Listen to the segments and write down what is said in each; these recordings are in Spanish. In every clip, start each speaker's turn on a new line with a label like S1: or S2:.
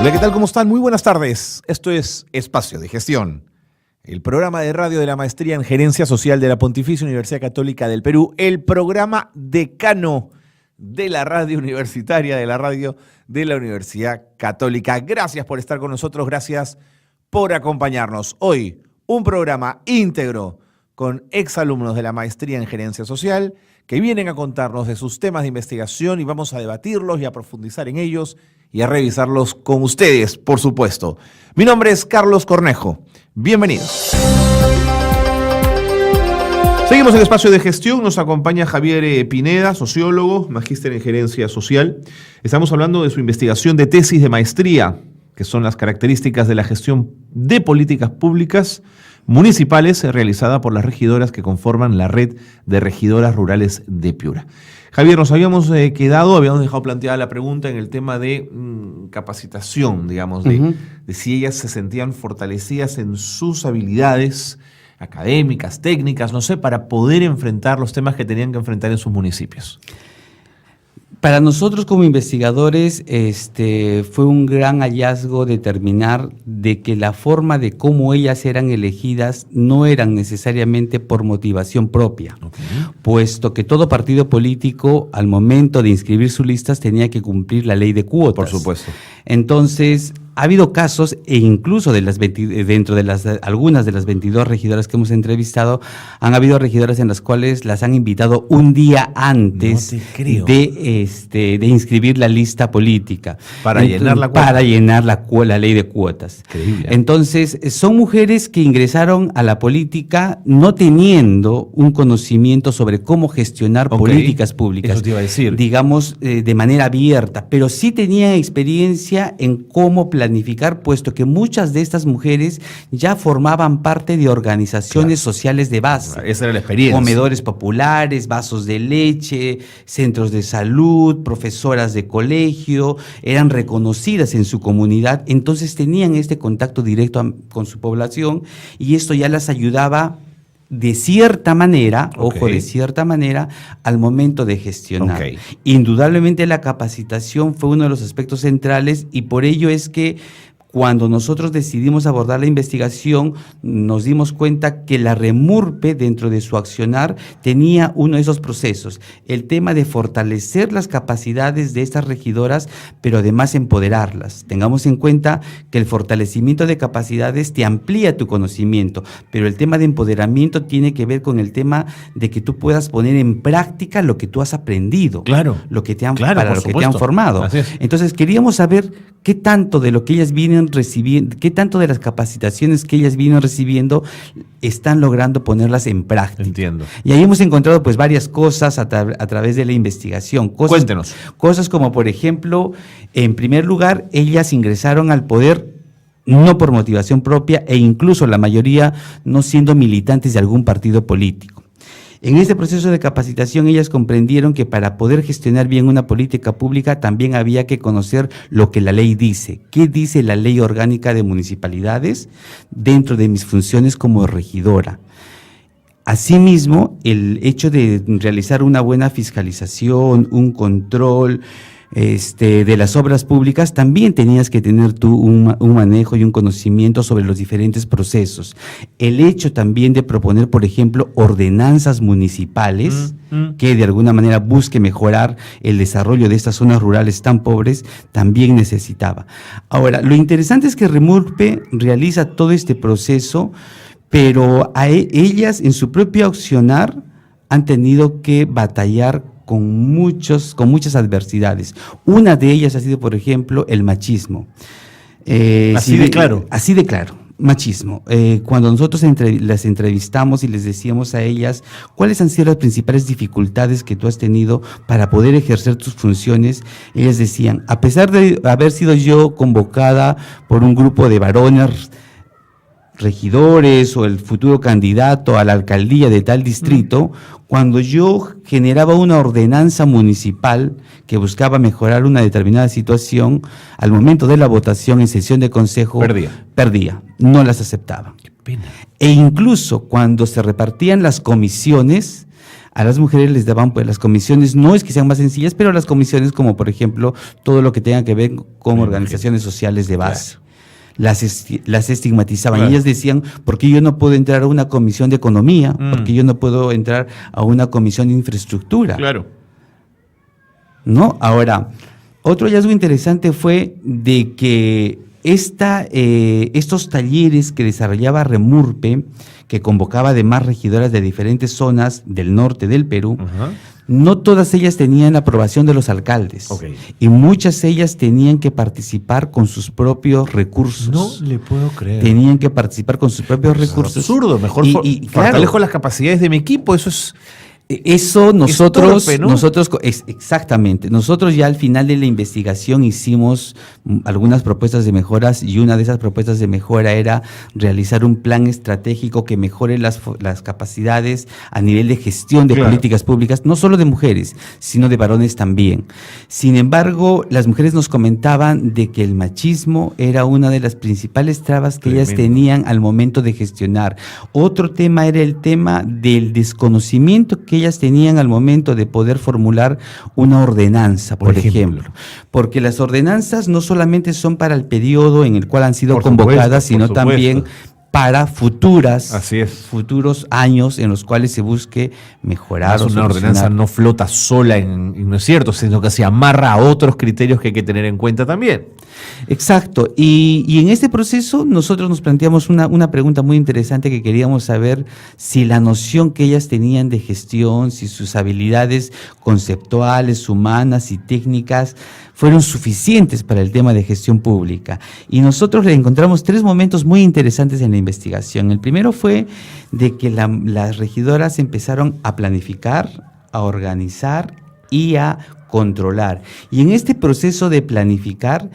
S1: Hola, ¿qué tal? ¿Cómo están? Muy buenas tardes. Esto es Espacio de Gestión, el programa de radio de la Maestría en Gerencia Social de la Pontificia Universidad Católica del Perú, el programa decano de la radio universitaria, de la radio de la Universidad Católica. Gracias por estar con nosotros, gracias por acompañarnos. Hoy, un programa íntegro con exalumnos de la Maestría en Gerencia Social que vienen a contarnos de sus temas de investigación y vamos a debatirlos y a profundizar en ellos y a revisarlos con ustedes, por supuesto. Mi nombre es Carlos Cornejo. Bienvenidos. Seguimos el Espacio de Gestión. Nos acompaña Javier Pineda, sociólogo, magíster en Gerencia Social. Estamos hablando de su investigación de tesis de maestría, que son las características de la gestión de políticas públicas municipales realizada por las regidoras que conforman la red de regidoras rurales de Piura. Javier, nos habíamos dejado planteada la pregunta en el tema de capacitación, digamos, de si ellas se sentían fortalecidas en sus habilidades académicas, técnicas, no sé, para poder enfrentar los temas que tenían que enfrentar en sus municipios.
S2: Para nosotros como investigadores fue un gran hallazgo determinar de que la forma de cómo ellas eran elegidas no eran necesariamente por motivación propia, puesto que todo partido político al momento de inscribir sus listas tenía que cumplir la ley de cuotas.
S1: Por supuesto.
S2: Entonces, ha habido casos, e incluso dentro de algunas de las 22 regidoras que hemos entrevistado, han habido regidoras en las cuales las han invitado un día antes de inscribir la lista política.
S1: Para llenar la cuota.
S2: Para llenar la ley de cuotas.
S1: Increíble.
S2: Entonces, son mujeres que ingresaron a la política no teniendo un conocimiento sobre cómo gestionar políticas públicas.
S1: Eso te iba a decir.
S2: Digamos, de manera abierta, pero sí tenían experiencia en cómo planificar, puesto que muchas de estas mujeres ya formaban parte de organizaciones sociales de base.
S1: Esa era la experiencia.
S2: Comedores populares, vasos de leche, centros de salud, profesoras de colegio, eran reconocidas en su comunidad, entonces tenían este contacto directo con su población y esto ya las ayudaba de cierta manera, de cierta manera, al momento de gestionar. Indudablemente la capacitación fue uno de los aspectos centrales y por ello es que cuando nosotros decidimos abordar la investigación, nos dimos cuenta que la REMURPE, dentro de su accionar, tenía uno de esos procesos, el tema de fortalecer las capacidades de estas regidoras, pero además empoderarlas. Tengamos en cuenta que el fortalecimiento de capacidades te amplía tu conocimiento, pero el tema de empoderamiento tiene que ver con el tema de que tú puedas poner en práctica lo que tú has aprendido, lo que te han formado. Entonces, queríamos saber qué tanto de lo que ellas vienen recibiendo, qué tanto de las capacitaciones que ellas vienen recibiendo están logrando ponerlas en práctica.
S1: Entiendo.
S2: Y ahí hemos encontrado pues varias cosas a través de la investigación.
S1: Cuéntenos.
S2: Cosas como, por ejemplo, en primer lugar, ellas ingresaron al poder no por motivación propia e incluso la mayoría no siendo militantes de algún partido político. En este proceso de capacitación ellas comprendieron que para poder gestionar bien una política pública también había que conocer lo que la ley dice. ¿Qué dice la Ley Orgánica de Municipalidades dentro de mis funciones como regidora? Asimismo, el hecho de realizar una buena fiscalización, un control de las obras públicas, también tenías que tener tú un manejo y un conocimiento sobre los diferentes procesos. El hecho también de proponer, por ejemplo, ordenanzas municipales que de alguna manera busque mejorar el desarrollo de estas zonas rurales tan pobres, también necesitaba. Ahora, lo interesante es que REMURPE realiza todo este proceso, pero ellas en su propio accionar han tenido que batallar con muchas adversidades. Una de ellas ha sido, por ejemplo, el machismo.
S1: Así de claro.
S2: Así de claro, machismo. Cuando nosotros las entrevistamos y les decíamos a ellas cuáles han sido las principales dificultades que tú has tenido para poder ejercer tus funciones, ellas decían, a pesar de haber sido yo convocada por un grupo de varones regidores o el futuro candidato a la alcaldía de tal distrito, cuando yo generaba una ordenanza municipal que buscaba mejorar una determinada situación, al momento de la votación en sesión de consejo, perdía, no las aceptaba.
S1: Qué pena.
S2: E incluso cuando se repartían las comisiones, a las mujeres les daban pues las comisiones, no es que sean más sencillas, pero las comisiones como por ejemplo todo lo que tenga que ver con organizaciones sociales de base. Claro. Las estigmatizaban. Claro. Y ellas decían, ¿por qué yo no puedo entrar a una comisión de economía? ¿Por qué yo no puedo entrar a una comisión de infraestructura?
S1: Claro.
S2: ¿No? Ahora, otro hallazgo interesante fue de que estos talleres que desarrollaba Remurpe, que convocaba además regidoras de diferentes zonas del norte del Perú, no todas ellas tenían aprobación de los alcaldes. Okay. Y muchas ellas tenían que participar con sus propios recursos.
S1: No le puedo creer.
S2: Tenían que participar con sus propios recursos.
S1: Es absurdo, mejor fortalezco las capacidades de mi equipo, eso es...
S2: Eso nosotros,
S1: torpe, ¿no?
S2: Exactamente. Nosotros ya al final de la investigación hicimos algunas propuestas de mejoras y una de esas propuestas de mejora era realizar un plan estratégico que mejore las capacidades a nivel de gestión de políticas públicas, no solo de mujeres, sino de varones también. Sin embargo, las mujeres nos comentaban de que el machismo era una de las principales trabas que ellas tenían al momento de gestionar. Otro tema era el tema del desconocimiento que ellas tenían al momento de poder formular una ordenanza, por ejemplo. Porque las ordenanzas no solamente son para el periodo en el cual han sido convocadas, sino también para futuros años en los cuales se busque mejorar.
S1: Una ordenanza no flota sola, no es cierto, sino que se amarra a otros criterios que hay que tener en cuenta también.
S2: Exacto, y en este proceso nosotros nos planteamos una pregunta muy interesante que queríamos saber si la noción que ellas tenían de gestión, si sus habilidades conceptuales, humanas y técnicas fueron suficientes para el tema de gestión pública. Y nosotros le encontramos 3 momentos muy interesantes en la investigación. El primero fue de que las regidoras empezaron a planificar, a organizar y a controlar. Y en este proceso de planificar,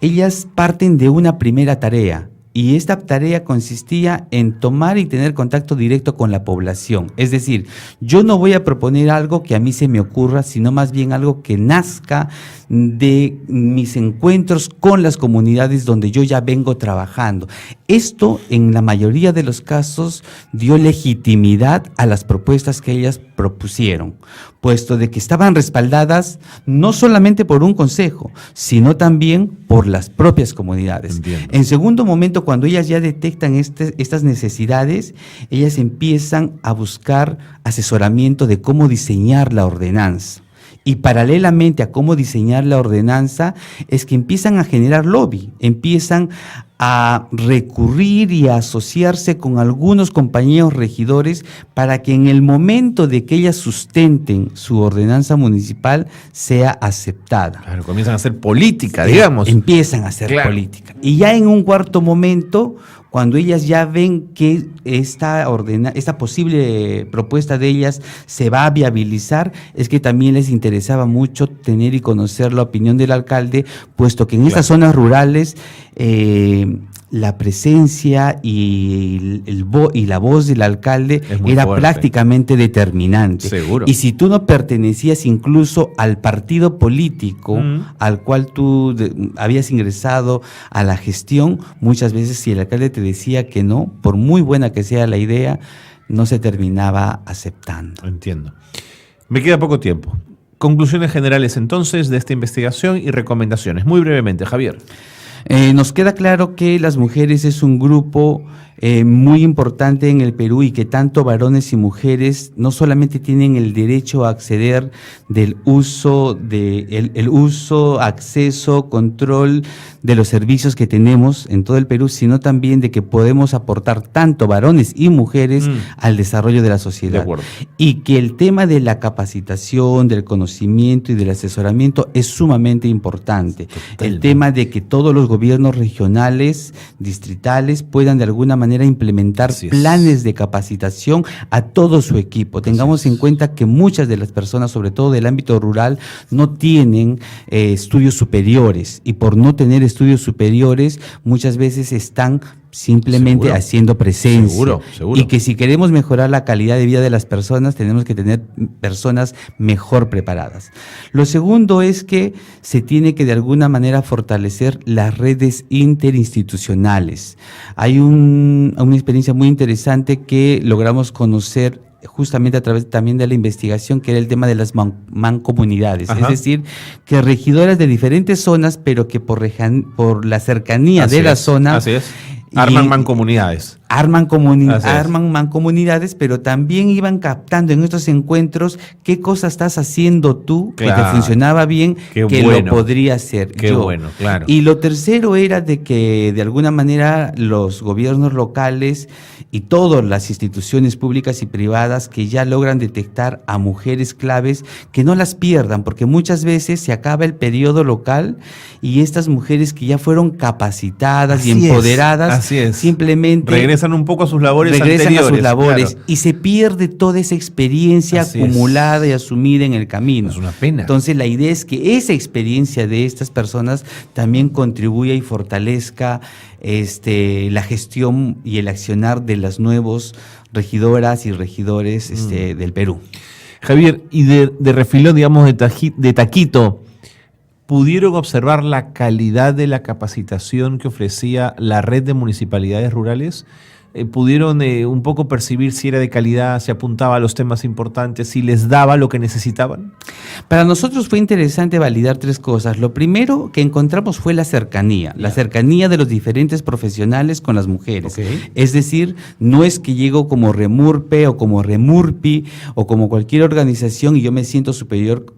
S2: ellas parten de una primera tarea. Y esta tarea consistía en tomar y tener contacto directo con la población. Es decir, yo no voy a proponer algo que a mí se me ocurra, sino más bien algo que nazca de mis encuentros con las comunidades donde yo ya vengo trabajando. Esto, en la mayoría de los casos, dio legitimidad a las propuestas que ellas propusieron, puesto de que estaban respaldadas no solamente por un consejo, sino también por las propias comunidades. Entiendo. En segundo momento, cuando ellas ya detectan estas necesidades, ellas empiezan a buscar asesoramiento de cómo diseñar la ordenanza. Y paralelamente a cómo diseñar la ordenanza es que empiezan a generar lobby, empiezan a recurrir y a asociarse con algunos compañeros regidores para que en el momento de que ellas sustenten su ordenanza municipal sea aceptada.
S1: Claro, comienzan a hacer política, digamos.
S2: Empiezan a hacer política. Y ya en un cuarto momento, cuando ellas ya ven que esta posible propuesta de ellas se va a viabilizar, es que también les interesaba mucho tener y conocer la opinión del alcalde, puesto que en estas zonas rurales la presencia y la voz del alcalde era fuerte, prácticamente determinante.
S1: Seguro.
S2: Y si tú no pertenecías incluso al partido político al cual tú habías ingresado a la gestión, muchas veces si el alcalde te decía que no, por muy buena que sea la idea, no se terminaba aceptando.
S1: Entiendo. Me queda poco tiempo. Conclusiones generales entonces de esta investigación y recomendaciones. Muy brevemente, Javier.
S2: Nos queda claro que las mujeres es un grupo muy importante en el Perú y que tanto varones y mujeres no solamente tienen el derecho a acceder del uso, el uso, acceso, control de los servicios que tenemos en todo el Perú, sino también de que podemos aportar tanto varones y mujeres al desarrollo de la sociedad.
S1: De acuerdo.
S2: Y que el tema de la capacitación, del conocimiento y del asesoramiento es sumamente importante. Totalmente. El tema de que todos los gobiernos regionales, distritales, puedan de alguna manera implementar planes de capacitación a todo su equipo. Tengamos en cuenta que muchas de las personas, sobre todo del ámbito rural, no tienen estudios superiores, y por no tener estudios superiores muchas veces están simplemente haciendo presencia.
S1: Seguro.
S2: Y que si queremos mejorar la calidad de vida de las personas, tenemos que tener personas mejor preparadas. Lo segundo es que se tiene que de alguna manera fortalecer las redes interinstitucionales. Hay una experiencia muy interesante que logramos conocer justamente a través también de la investigación, que era el tema de las mancomunidades,
S1: Ajá.
S2: es decir, que regidoras de diferentes zonas, pero que por la cercanía
S1: Así
S2: de la
S1: es,
S2: zona
S1: así es. Arman mancomunidades.
S2: arman
S1: Así es.
S2: mancomunidades, pero también iban captando en estos encuentros qué cosa estás haciendo tú que te
S1: Claro.
S2: funcionaba bien,
S1: Qué
S2: que
S1: bueno.
S2: lo podría hacer
S1: Qué
S2: yo.
S1: bueno, claro.
S2: Y lo tercero era de que de alguna manera los gobiernos locales y todas las instituciones públicas y privadas que ya logran detectar a mujeres claves, que no las pierdan, porque muchas veces se acaba el periodo local y estas mujeres que ya fueron capacitadas y
S1: Así es,
S2: empoderadas,
S1: así es.
S2: simplemente
S1: Regresan un poco a sus labores
S2: regresan
S1: anteriores.
S2: a sus labores,
S1: claro.
S2: y se pierde toda esa experiencia
S1: Así es.
S2: acumulada y asumida en el camino.
S1: Es una pena.
S2: Entonces la idea es que esa experiencia de estas personas también contribuya y fortalezca la gestión y el accionar de las nuevas regidoras y regidores del Perú.
S1: Javier, y de refilón, digamos, de taquito, ¿pudieron observar la calidad de la capacitación que ofrecía la red de municipalidades rurales? ¿Pudieron un poco percibir si era de calidad, si apuntaba a los temas importantes, si les daba lo que necesitaban?
S2: Para nosotros fue interesante validar tres cosas. Lo primero que encontramos fue la cercanía de los diferentes profesionales con las mujeres.
S1: Ok.
S2: Es decir, no es que llego como Remurpe o como Remurpi o como cualquier organización y yo me siento superior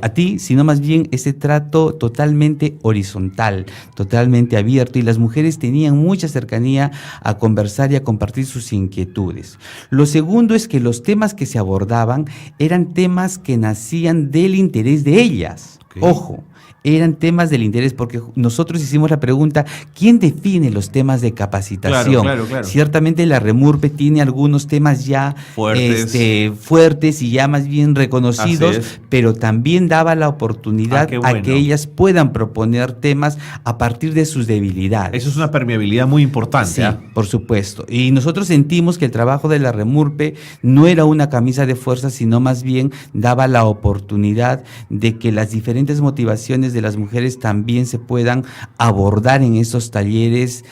S2: a ti, sino más bien ese trato totalmente horizontal, totalmente abierto, y las mujeres tenían mucha cercanía a conversar y a compartir sus inquietudes. Lo segundo es que los temas que se abordaban eran temas que nacían del interés de ellas.
S1: Ok.
S2: Ojo, eran temas del interés, porque nosotros hicimos la pregunta, ¿quién define los temas de capacitación?
S1: Claro.
S2: Ciertamente la Remurpe tiene algunos temas ya fuertes y ya más bien reconocidos,
S1: Así es.
S2: pero también daba la oportunidad
S1: qué bueno.
S2: a que ellas puedan proponer temas a partir de sus debilidades.
S1: Eso es una permeabilidad muy importante.
S2: Sí,
S1: ¿Ah?
S2: por supuesto. Y nosotros sentimos que el trabajo de la Remurpe no era una camisa de fuerza, sino más bien daba la oportunidad de que las diferentes motivaciones de las mujeres también se puedan abordar en estos talleres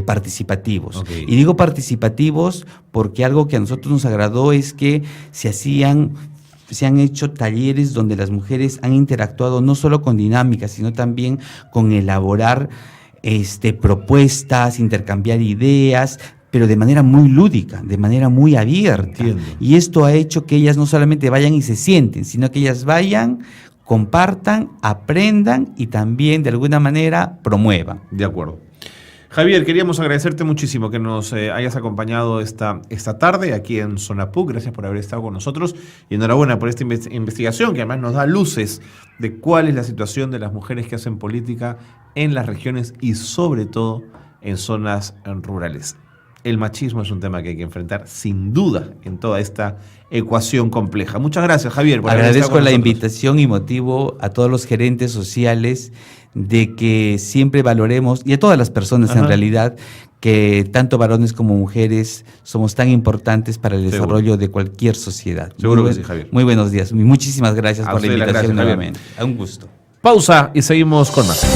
S2: participativos.
S1: Ok.
S2: Y digo participativos porque algo que a nosotros nos agradó es que se han hecho talleres donde las mujeres han interactuado no solo con dinámicas, sino también con elaborar propuestas, intercambiar ideas, pero de manera muy lúdica, de manera muy abierta.
S1: Entiendo.
S2: Y esto ha hecho que ellas no solamente vayan y se sienten, sino que ellas vayan, compartan, aprendan y también de alguna manera promuevan.
S1: De acuerdo. Javier, queríamos agradecerte muchísimo que nos hayas acompañado esta tarde aquí en Zona PUC. Gracias por haber estado con nosotros y enhorabuena por esta investigación que además nos da luces de cuál es la situación de las mujeres que hacen política en las regiones y sobre todo en zonas rurales. El machismo es un tema que hay que enfrentar sin duda en toda esta ecuación compleja. Muchas gracias, Javier, por haber estado
S2: Agradezco
S1: con
S2: la
S1: nosotros.
S2: invitación y motivo a todos los gerentes sociales de que siempre valoremos, y a todas las personas
S1: Ajá.
S2: en realidad, que tanto varones como mujeres somos tan importantes para el
S1: Seguro.
S2: desarrollo de cualquier sociedad.
S1: Seguro que sí, Javier.
S2: Muy buenos días. Muchísimas gracias
S1: A
S2: por la
S1: usted las
S2: invitación
S1: gracias, Javier.
S2: nuevamente. Un gusto.
S1: Pausa y seguimos con más.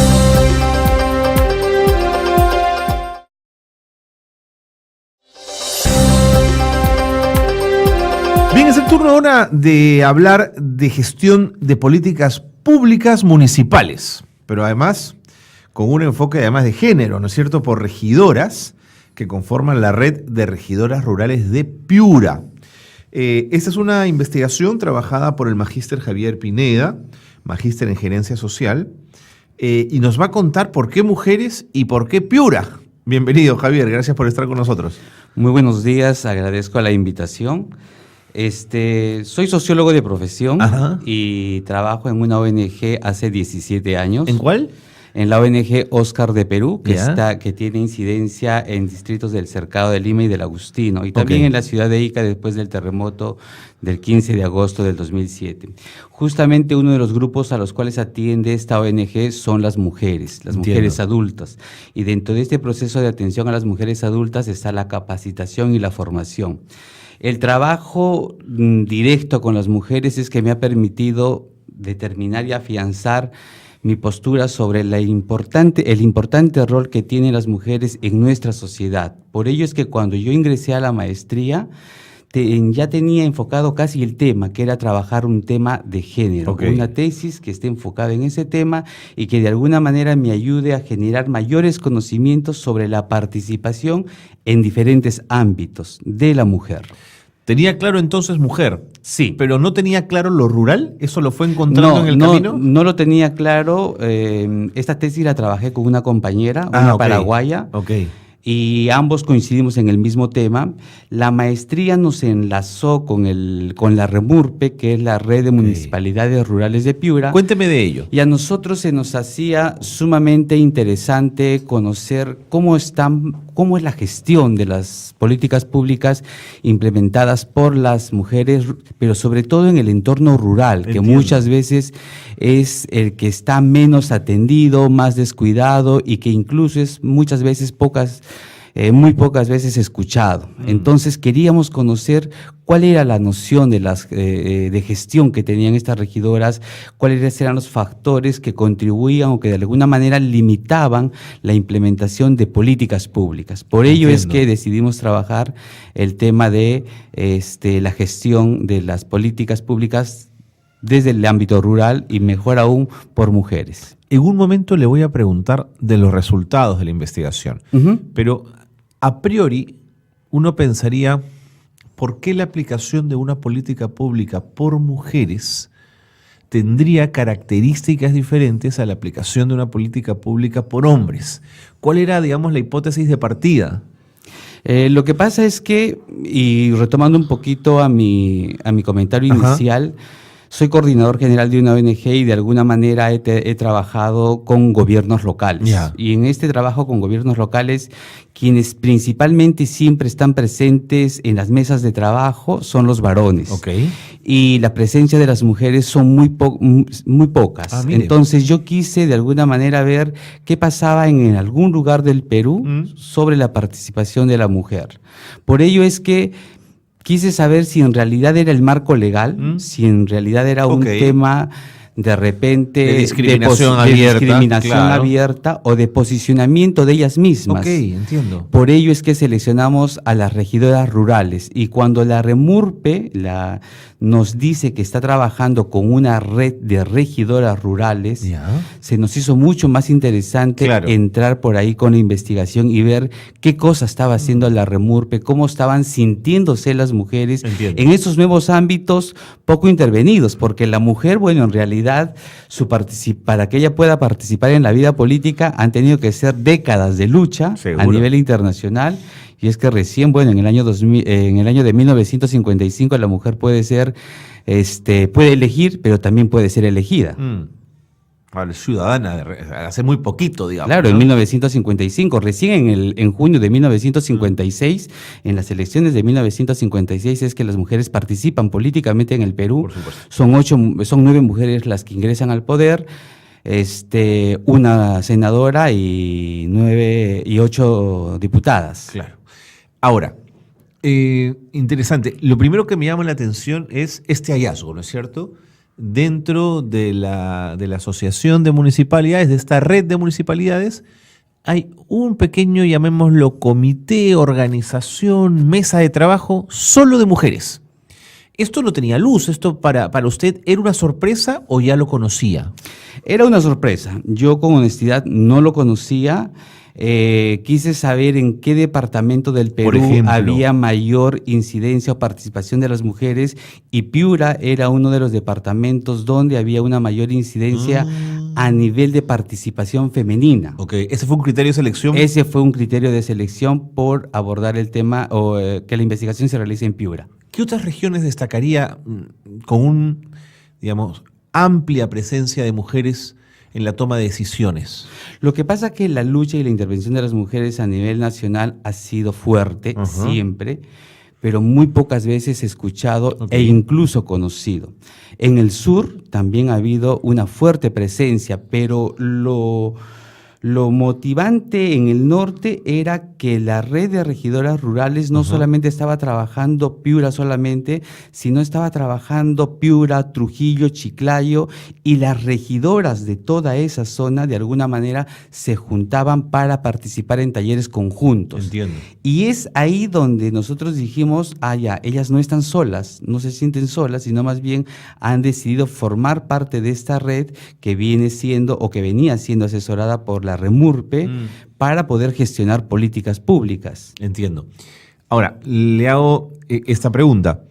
S1: Bien, es el turno ahora de hablar de gestión de políticas públicas municipales, pero además con un enfoque además de género, ¿no es cierto?, por regidoras que conforman la red de regidoras rurales de Piura. Esta es una investigación trabajada por el magíster Javier Pineda, magíster en gerencia social, y nos va a contar por qué mujeres y por qué Piura. Bienvenido, Javier, gracias por estar con nosotros.
S2: Muy buenos días, agradezco la invitación. Soy sociólogo de profesión.
S1: Ajá.
S2: Y trabajo en una ONG hace 17 años.
S1: ¿En cuál?
S2: En la ONG Oscar de Perú,
S1: Ya.
S2: que tiene incidencia en distritos del Cercado de Lima y del Agustino, y también
S1: Ok.
S2: en la ciudad de Ica después del terremoto del 15 de agosto del 2007. Justamente uno de los grupos a los cuales atiende esta ONG son las mujeres
S1: Entiendo.
S2: mujeres adultas. Y dentro de este proceso de atención a las mujeres adultas está la capacitación y la formación. El trabajo directo con las mujeres es que me ha permitido determinar y afianzar mi postura sobre el importante rol que tienen las mujeres en nuestra sociedad. Por ello es que cuando yo ingresé a la maestría, ya tenía enfocado casi el tema, que era trabajar un tema de género,
S1: Ok.
S2: una tesis que esté enfocada en ese tema y que de alguna manera me ayude a generar mayores conocimientos sobre la participación en diferentes ámbitos de la mujer.
S1: Tenía claro entonces mujer,
S2: Sí.
S1: pero no tenía claro lo rural. ¿Eso lo fue encontrando en el camino?
S2: No lo tenía claro. Esta tesis la trabajé con una compañera, una
S1: ok.
S2: paraguaya,
S1: Ok.
S2: y ambos coincidimos en el mismo tema. La maestría nos enlazó con la REMURPE, que es la Red de Municipalidades Rurales de Piura.
S1: Cuénteme de ello.
S2: Y a nosotros se nos hacía sumamente interesante conocer cómo es la gestión de las políticas públicas implementadas por las mujeres, pero sobre todo en el entorno rural, que
S1: Entiendo.
S2: muchas veces es el que está menos atendido, más descuidado y que incluso es muchas veces muy pocas veces escuchado. Entonces queríamos conocer cuál era la noción de gestión que tenían estas regidoras, cuáles eran los factores que contribuían o que de alguna manera limitaban la implementación de políticas públicas. Por ello es que decidimos trabajar el tema de la gestión de las políticas públicas desde el ámbito rural y mejor aún por mujeres.
S1: En un momento le voy a preguntar de los resultados de la investigación, pero a priori uno pensaría, ¿por qué la aplicación de una política pública por mujeres tendría características diferentes a la aplicación de una política pública por hombres? ¿Cuál era, digamos, la hipótesis de partida?
S2: Lo que pasa es que, y retomando un poquito a mi comentario inicial, soy coordinador general de una ONG y de alguna manera he trabajado con gobiernos locales.
S1: Ya.
S2: Y en este trabajo con gobiernos locales, quienes principalmente siempre están presentes en las mesas de trabajo son los varones.
S1: Ok.
S2: Y la presencia de las mujeres son muy pocas.
S1: Ah, mire.
S2: Entonces yo quise de alguna manera ver qué pasaba en algún lugar del Perú sobre la participación de la mujer. Por ello es que quise saber si en realidad era el marco legal, si en realidad era un tema de repente
S1: de discriminación
S2: abierta, abierta o de posicionamiento de ellas mismas.
S1: Ok, entiendo.
S2: Por ello es que seleccionamos a las regidoras rurales y cuando la REMURPE nos dice que está trabajando con una red de regidoras rurales, se nos hizo mucho más interesante entrar por ahí con la investigación y ver qué cosa estaba haciendo la REMURPE, cómo estaban sintiéndose las mujeres en esos nuevos ámbitos poco intervenidos, porque la mujer, bueno, en realidad para que ella pueda participar en la vida política han tenido que ser décadas de lucha a nivel internacional. Y es que recién, bueno, en el año de 1955 la mujer puede elegir, pero también puede ser elegida.
S1: Ahora, ciudadana, hace muy poquito, digamos.
S2: Claro, ¿no? En 1955, recién en junio de 1956, en las elecciones de 1956 es que las mujeres participan políticamente en el Perú.
S1: Por supuesto.
S2: Son 9 mujeres las que ingresan al poder. Una senadora y 8 diputadas.
S1: Claro. Ahora, interesante. Lo primero que me llama la atención es este hallazgo, ¿no es cierto? Dentro de la Asociación de Municipalidades, de esta red de municipalidades, hay un pequeño, llamémoslo, comité, organización, mesa de trabajo solo de mujeres. ¿Esto no tenía luz? ¿Esto para usted era una sorpresa o ya lo conocía?
S2: Era una sorpresa. Yo con honestidad no lo conocía. Quise saber en qué departamento del Perú había mayor incidencia o participación de las mujeres y Piura era uno de los departamentos donde había una mayor incidencia a nivel de participación femenina.
S1: Ok, ¿ese fue un criterio de selección?
S2: Ese fue un criterio de selección por abordar el tema o que la investigación se realice en Piura.
S1: ¿Qué otras regiones destacaría con amplia presencia de mujeres en la toma de decisiones?
S2: Lo que pasa es que la lucha y la intervención de las mujeres a nivel nacional ha sido fuerte siempre, pero muy pocas veces escuchado e incluso conocido. En el sur también ha habido una fuerte presencia, pero Lo motivante en el norte era que la red de regidoras rurales no solamente estaba trabajando Piura solamente, sino estaba trabajando Piura, Trujillo, Chiclayo, y las regidoras de toda esa zona de alguna manera se juntaban para participar en talleres conjuntos.
S1: Entiendo.
S2: Y es ahí donde nosotros dijimos, ya, ellas no están solas, no se sienten solas, sino más bien han decidido formar parte de esta red que viene siendo o que venía siendo asesorada por la Remurpe para poder gestionar políticas públicas.
S1: Entiendo. Ahora, le hago esta pregunta,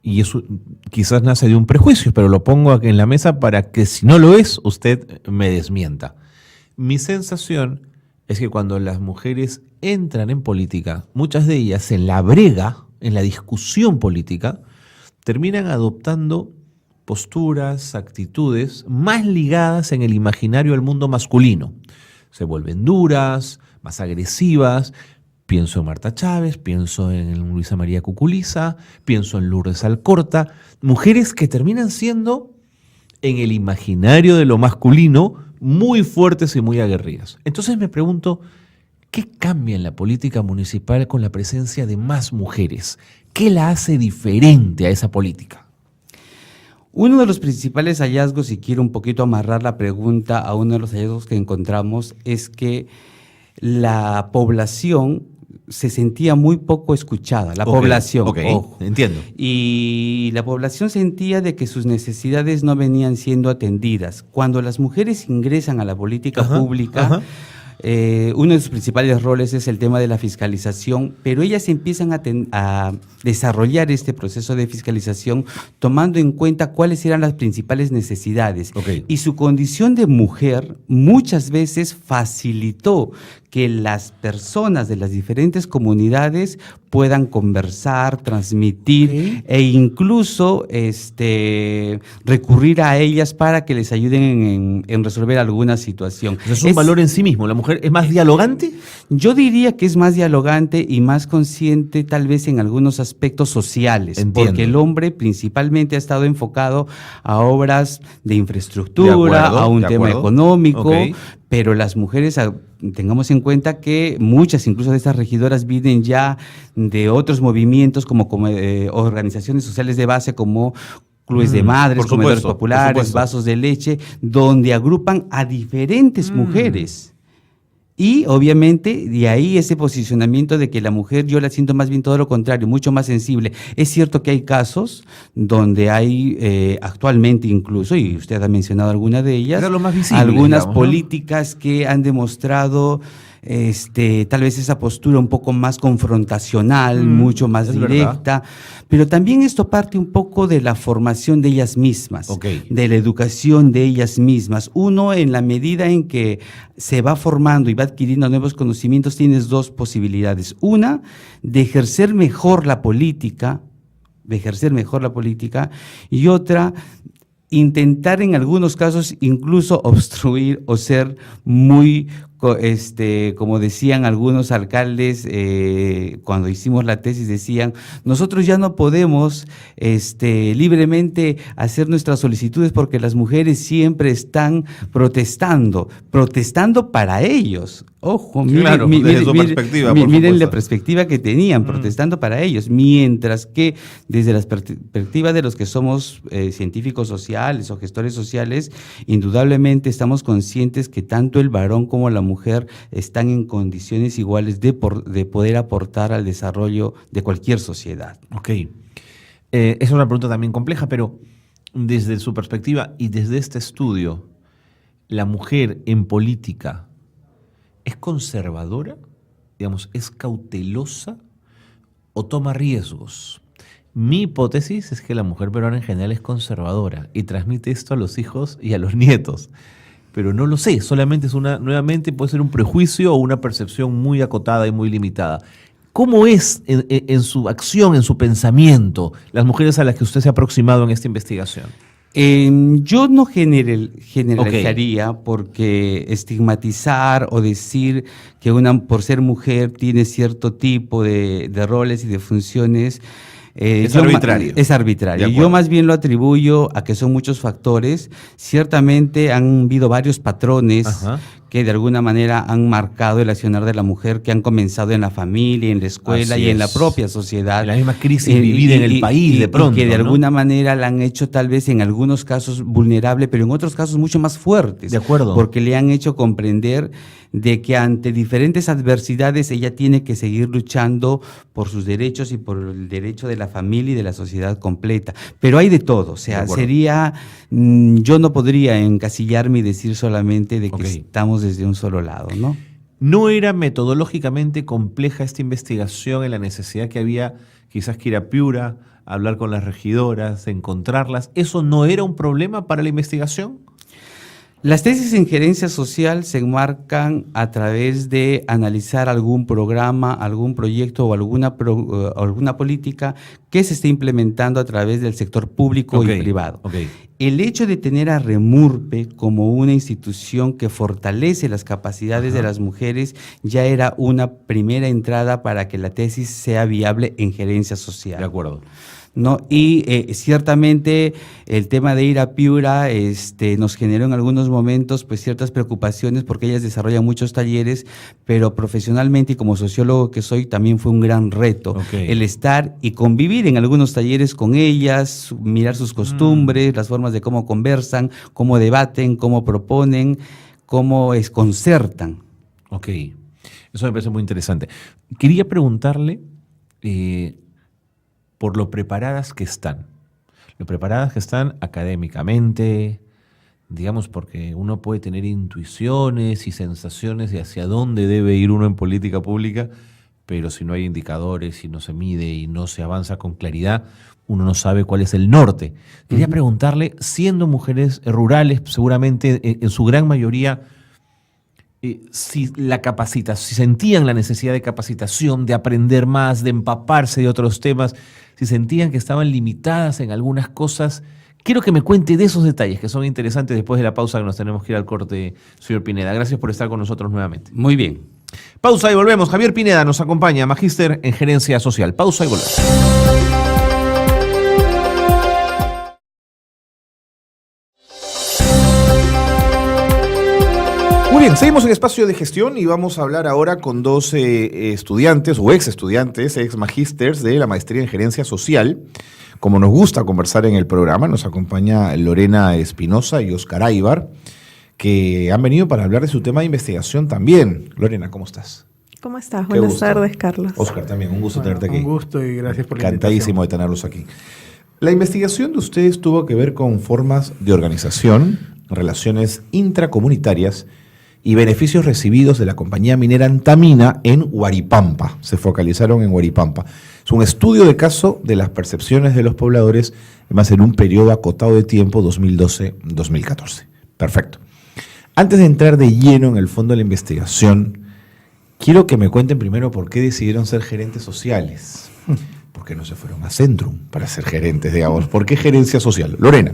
S1: y eso quizás nace de un prejuicio, pero lo pongo aquí en la mesa para que, si no lo es, usted me desmienta. Mi sensación es que cuando las mujeres entran en política, muchas de ellas en la brega, en la discusión política, terminan adoptando posturas, actitudes más ligadas en el imaginario al mundo masculino. Se vuelven duras, más agresivas. Pienso en Marta Chávez, pienso en Luisa María Cuculiza, pienso en Lourdes Alcorta, mujeres que terminan siendo, en el imaginario de lo masculino, muy fuertes y muy aguerridas. Entonces me pregunto, ¿qué cambia en la política municipal con la presencia de más mujeres? ¿Qué la hace diferente a esa política?
S2: Uno de los principales hallazgos, y quiero un poquito amarrar la pregunta a uno de los hallazgos que encontramos, es que la población se sentía muy poco escuchada, población.
S1: Ojo. Entiendo.
S2: Y la población sentía de que sus necesidades no venían siendo atendidas. Cuando las mujeres ingresan a la política pública, uno de sus principales roles es el tema de la fiscalización, pero ellas empiezan a desarrollar este proceso de fiscalización tomando en cuenta cuáles eran las principales necesidades. Y su condición de mujer muchas veces facilitó que las personas de las diferentes comunidades puedan conversar, transmitir e incluso recurrir a ellas para que les ayuden en resolver alguna situación.
S1: ¿Es un valor en sí mismo? ¿La mujer es más dialogante?
S2: Yo diría que es más dialogante y más consciente tal vez en algunos aspectos sociales.
S1: Entiendo.
S2: Porque el hombre principalmente ha estado enfocado a obras de infraestructura, a un tema económico, pero las mujeres, tengamos en cuenta que muchas incluso de estas regidoras vienen ya de otros movimientos como organizaciones sociales de base como clubes de madres, comedores populares, vasos de leche, donde agrupan a diferentes mujeres. Y obviamente de ahí ese posicionamiento de que la mujer yo la siento más bien todo lo contrario, mucho más sensible. Es cierto que hay casos donde hay actualmente incluso, y usted ha mencionado alguna de ellas,
S1: lo más visible,
S2: algunas políticas que han demostrado tal vez esa postura un poco más confrontacional, mucho más directa, pero también esto parte un poco de la formación de ellas mismas, de la educación de ellas mismas. Uno, en la medida en que se va formando y va adquiriendo nuevos conocimientos, tienes dos posibilidades. Una, de ejercer mejor la política, y otra, intentar en algunos casos incluso obstruir o ser muy, como decían algunos alcaldes cuando hicimos la tesis, decían, nosotros ya no podemos libremente hacer nuestras solicitudes porque las mujeres siempre están protestando para ellos. Ojo, miren la perspectiva que tenían, protestando para ellos, mientras que desde la perspectiva de los que somos científicos sociales o gestores sociales, indudablemente estamos conscientes que tanto el varón como la mujer están en condiciones iguales de poder aportar al desarrollo de cualquier sociedad.
S1: Es una pregunta también compleja, pero desde su perspectiva y desde este estudio, ¿la mujer en política es conservadora? Digamos, ¿es cautelosa o toma riesgos? Mi hipótesis es que la mujer peruana en general es conservadora y transmite esto a los hijos y a los nietos. Pero no lo sé, solamente nuevamente puede ser un prejuicio o una percepción muy acotada y muy limitada. ¿Cómo es en su acción, en su pensamiento, las mujeres a las que usted se ha aproximado en esta investigación?
S2: Yo no generalizaría porque estigmatizar o decir que por ser mujer tiene cierto tipo de roles y de funciones es arbitrario. Es arbitrario. Yo más bien lo atribuyo a que son muchos factores. Ciertamente han habido varios patrones que de alguna manera han marcado el accionar de la mujer, que han comenzado en la familia, en la escuela
S1: Así
S2: y en la
S1: es.
S2: propia sociedad.
S1: La misma crisis vivida en el país de pronto,
S2: y que de
S1: ¿no?
S2: alguna manera la han hecho tal vez en algunos casos vulnerable, pero en otros casos mucho más fuertes.
S1: De acuerdo.
S2: Porque le han hecho comprender de que ante diferentes adversidades ella tiene que seguir luchando por sus derechos y por el derecho de la familia y de la sociedad completa. Pero hay de todo, o sea, sería, yo no podría encasillarme y decir solamente de que estamos desde un solo lado, ¿no?
S1: ¿No era metodológicamente compleja esta investigación en la necesidad que había quizás que ir a Piura, hablar con las regidoras, encontrarlas? ¿Eso no era un problema para la investigación?
S2: Las tesis en gerencia social se enmarcan a través de analizar algún programa, algún proyecto o alguna política que se esté implementando a través del sector público y privado. El hecho de tener a Remurpe como una institución que fortalece las capacidades de las mujeres ya era una primera entrada para que la tesis sea viable en gerencia social.
S1: De acuerdo.
S2: ¿No? Y ciertamente el tema de ir a Piura nos generó en algunos momentos pues ciertas preocupaciones porque ellas desarrollan muchos talleres, pero profesionalmente y como sociólogo que soy también fue un gran reto el estar y convivir en algunos talleres con ellas, mirar sus costumbres, las formas de cómo conversan, cómo debaten, cómo proponen, cómo concertan.
S1: Ok, eso me parece muy interesante. Quería preguntarle por lo preparadas que están. Lo preparadas que están académicamente, digamos, porque uno puede tener intuiciones y sensaciones de hacia dónde debe ir uno en política pública, pero si no hay indicadores, si no se mide y no se avanza con claridad, uno no sabe cuál es el norte. Quería preguntarle, siendo mujeres rurales, seguramente en su gran mayoría, si sentían la necesidad de capacitación, de aprender más, de empaparse de otros temas, si sentían que estaban limitadas en algunas cosas. Quiero que me cuente de esos detalles que son interesantes después de la pausa que nos tenemos que ir al corte, señor Pineda. Gracias por estar con nosotros nuevamente.
S2: Muy bien.
S1: Pausa y volvemos. Javier Pineda nos acompaña, magíster en gerencia social. Pausa y volvemos. Muy bien, seguimos en Espacio de Gestión y vamos a hablar ahora con dos estudiantes o ex magísters de la maestría en gerencia social. Como nos gusta conversar en el programa, nos acompaña Lorena Espinosa y Oscar Aybar, que han venido para hablar de su tema de investigación también. Lorena, ¿cómo estás?
S3: ¿Cómo estás? Buenas tardes, Carlos.
S1: Oscar, también, un gusto tenerte aquí.
S4: Un gusto y gracias por la invitación.
S1: Encantadísimo de tenerlos aquí. La investigación de ustedes tuvo que ver con formas de organización, relaciones intracomunitarias y beneficios recibidos de la compañía minera Antamina en Huaripampa. Se focalizaron en Huaripampa. Es un estudio de caso de las percepciones de los pobladores, además en un periodo acotado de tiempo 2012-2014. Perfecto. Antes de entrar de lleno en el fondo de la investigación, quiero que me cuenten primero por qué decidieron ser gerentes sociales. ¿Por qué no se fueron a Centrum para ser gerentes, digamos? ¿Por qué gerencia social? Lorena.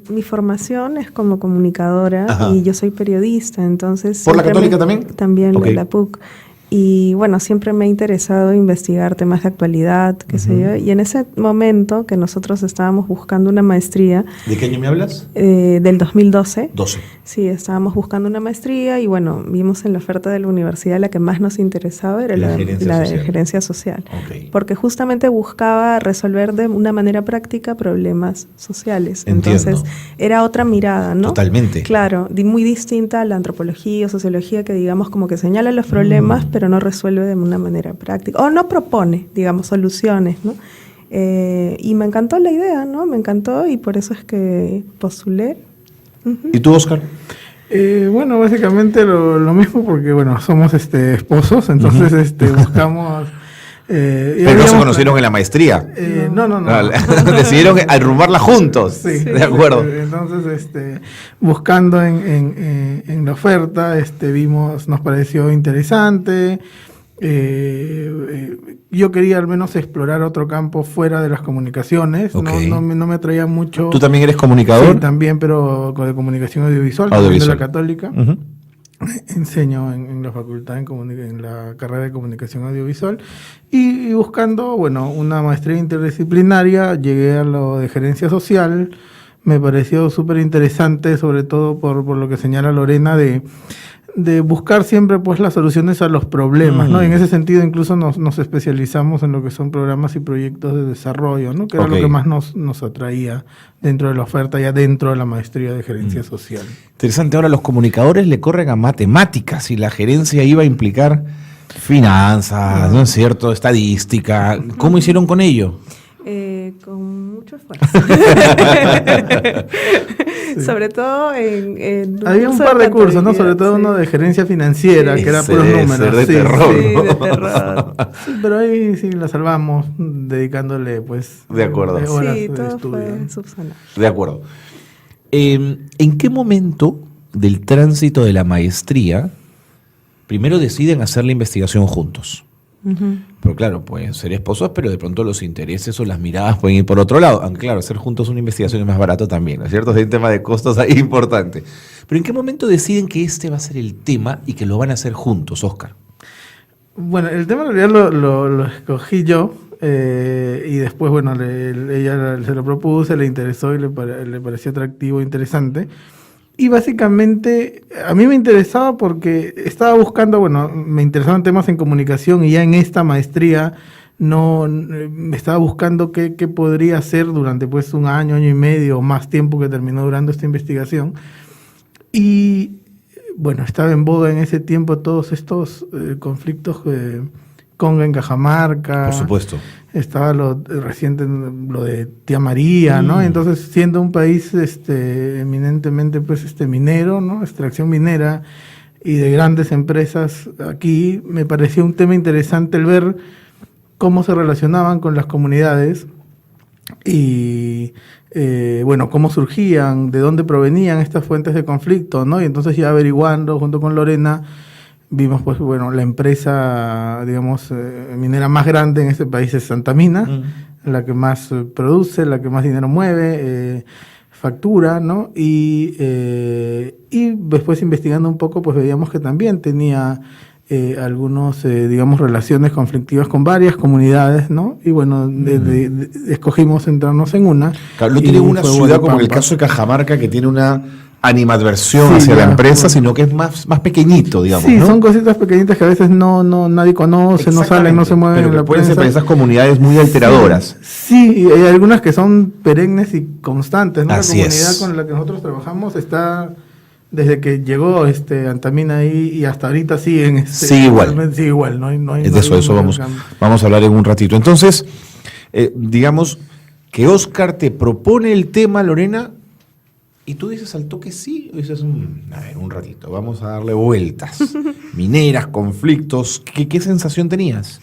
S3: Mi formación es como comunicadora. Ajá. Y yo soy periodista, entonces...
S1: ¿Por la Católica también?
S3: También, de la PUC. Y bueno, siempre me ha interesado investigar temas de actualidad, qué sé yo. Y en ese momento que nosotros estábamos buscando una maestría...
S1: ¿De qué año me hablas?
S3: Del 2012.
S1: 12.
S3: Sí, estábamos buscando una maestría y bueno, vimos en la oferta de la universidad la que más nos interesaba era la de gerencia social. Porque justamente buscaba resolver de una manera práctica problemas sociales.
S1: Entiendo.
S3: Entonces, era otra mirada, ¿no?
S1: Totalmente.
S3: Claro, muy distinta a la antropología o sociología que digamos como que señala los problemas, pero no resuelve de una manera práctica, o no propone, digamos, soluciones, ¿no? Y me encantó la idea, ¿no? Me encantó y por eso es que postulé.
S1: ¿Y tú, Oscar?
S4: Bueno, básicamente lo mismo porque, bueno, somos esposos, entonces buscamos...
S1: Pero no se conocieron en la maestría.
S4: No.
S1: Decidieron arrumarla juntos.
S4: Sí,
S1: de acuerdo.
S4: Entonces, buscando en la oferta, nos pareció interesante. Yo quería al menos explorar otro campo fuera de las comunicaciones. No me atraía mucho.
S1: ¿Tú también eres comunicador?
S4: Sí, también, pero de comunicación audiovisual. De la Católica. Enseño en la facultad, en la carrera de comunicación audiovisual y buscando, bueno, una maestría interdisciplinaria, llegué a lo de gerencia social, me pareció súper interesante, sobre todo por lo que señala Lorena, de buscar siempre pues las soluciones a los problemas, ¿no? En ese sentido incluso nos especializamos en lo que son programas y proyectos de desarrollo, ¿no? Que era lo que más nos atraía dentro de la oferta, ya dentro de la maestría de gerencia social.
S1: Interesante. Ahora los comunicadores le corren a matemáticas y la gerencia iba a implicar finanzas, ¿no es cierto? Estadística. ¿Cómo hicieron con ello?
S3: Con mucho esfuerzo. Sí. Sobre todo en
S4: había un par de cursos, ¿no? Sobre todo uno de gerencia financiera, que era puros números.
S1: De terror,
S3: ¿no? De terror.
S4: Sí, pero ahí sí la salvamos, dedicándole pues
S1: de acuerdo.
S4: Horas
S3: sí,
S4: de
S3: todo
S4: estudio.
S3: fue subsanado.
S1: De acuerdo. ¿En qué momento del tránsito de la maestría primero deciden hacer la investigación juntos? Pero claro, pueden ser esposos, pero de pronto los intereses o las miradas pueden ir por otro lado. Aunque claro, hacer juntos una investigación es más barato también, ¿no es cierto? Hay un tema de costos ahí importante. Pero ¿en qué momento deciden que este va a ser el tema y que lo van a hacer juntos, Óscar?
S4: Bueno, el tema en realidad lo escogí yo y después, bueno, ella se lo propuse, le interesó y le pareció atractivo e interesante. Y básicamente a mí me interesaba porque estaba buscando, bueno, me interesaban temas en comunicación y ya en esta maestría me estaba buscando qué podría hacer durante pues un año y medio o más tiempo que terminó durando esta investigación. Y bueno, estaba en boga en ese tiempo todos estos conflictos Conga en Cajamarca.
S1: Por supuesto.
S4: Estaba reciente lo de Tía María, ¿no? Entonces, siendo un país eminentemente pues minero, ¿no? Extracción minera y de grandes empresas aquí, me pareció un tema interesante el ver cómo se relacionaban con las comunidades y bueno, cómo surgían, de dónde provenían estas fuentes de conflicto, ¿no? Y entonces ya averiguando junto con Lorena vimos, pues, bueno, la empresa, digamos, minera más grande en este país es Santamina, la que más produce, la que más dinero mueve, factura, ¿no? Y después investigando un poco, pues veíamos que también tenía algunos, digamos, relaciones conflictivas con varias comunidades, ¿no? Y bueno, escogimos centrarnos en una.
S1: Claro, no tiene una ciudad como el caso de Cajamarca que tiene una animadversión hacia la empresa, sino que es más pequeñito, digamos.
S4: Sí,
S1: ¿no?
S4: Son cositas pequeñitas que a veces nadie conoce, no salen, no se mueven.
S1: Pero
S4: en la
S1: pueden
S4: prensa.
S1: ser esas comunidades muy alteradoras.
S4: Sí, y hay algunas que son perennes y constantes, ¿no?
S1: Así
S4: la comunidad
S1: es.
S4: con la que nosotros trabajamos está desde que llegó Antamina ahí y hasta ahorita siguen.
S1: Sigue igual.
S4: Sigue igual, no hay
S1: Es de eso vamos a hablar en un ratito. Entonces, digamos que Óscar te propone el tema, Lorena, y tú dices al toque sí, o dices, a ver, un ratito, vamos a darle vueltas. Mineras, conflictos, ¿qué sensación tenías?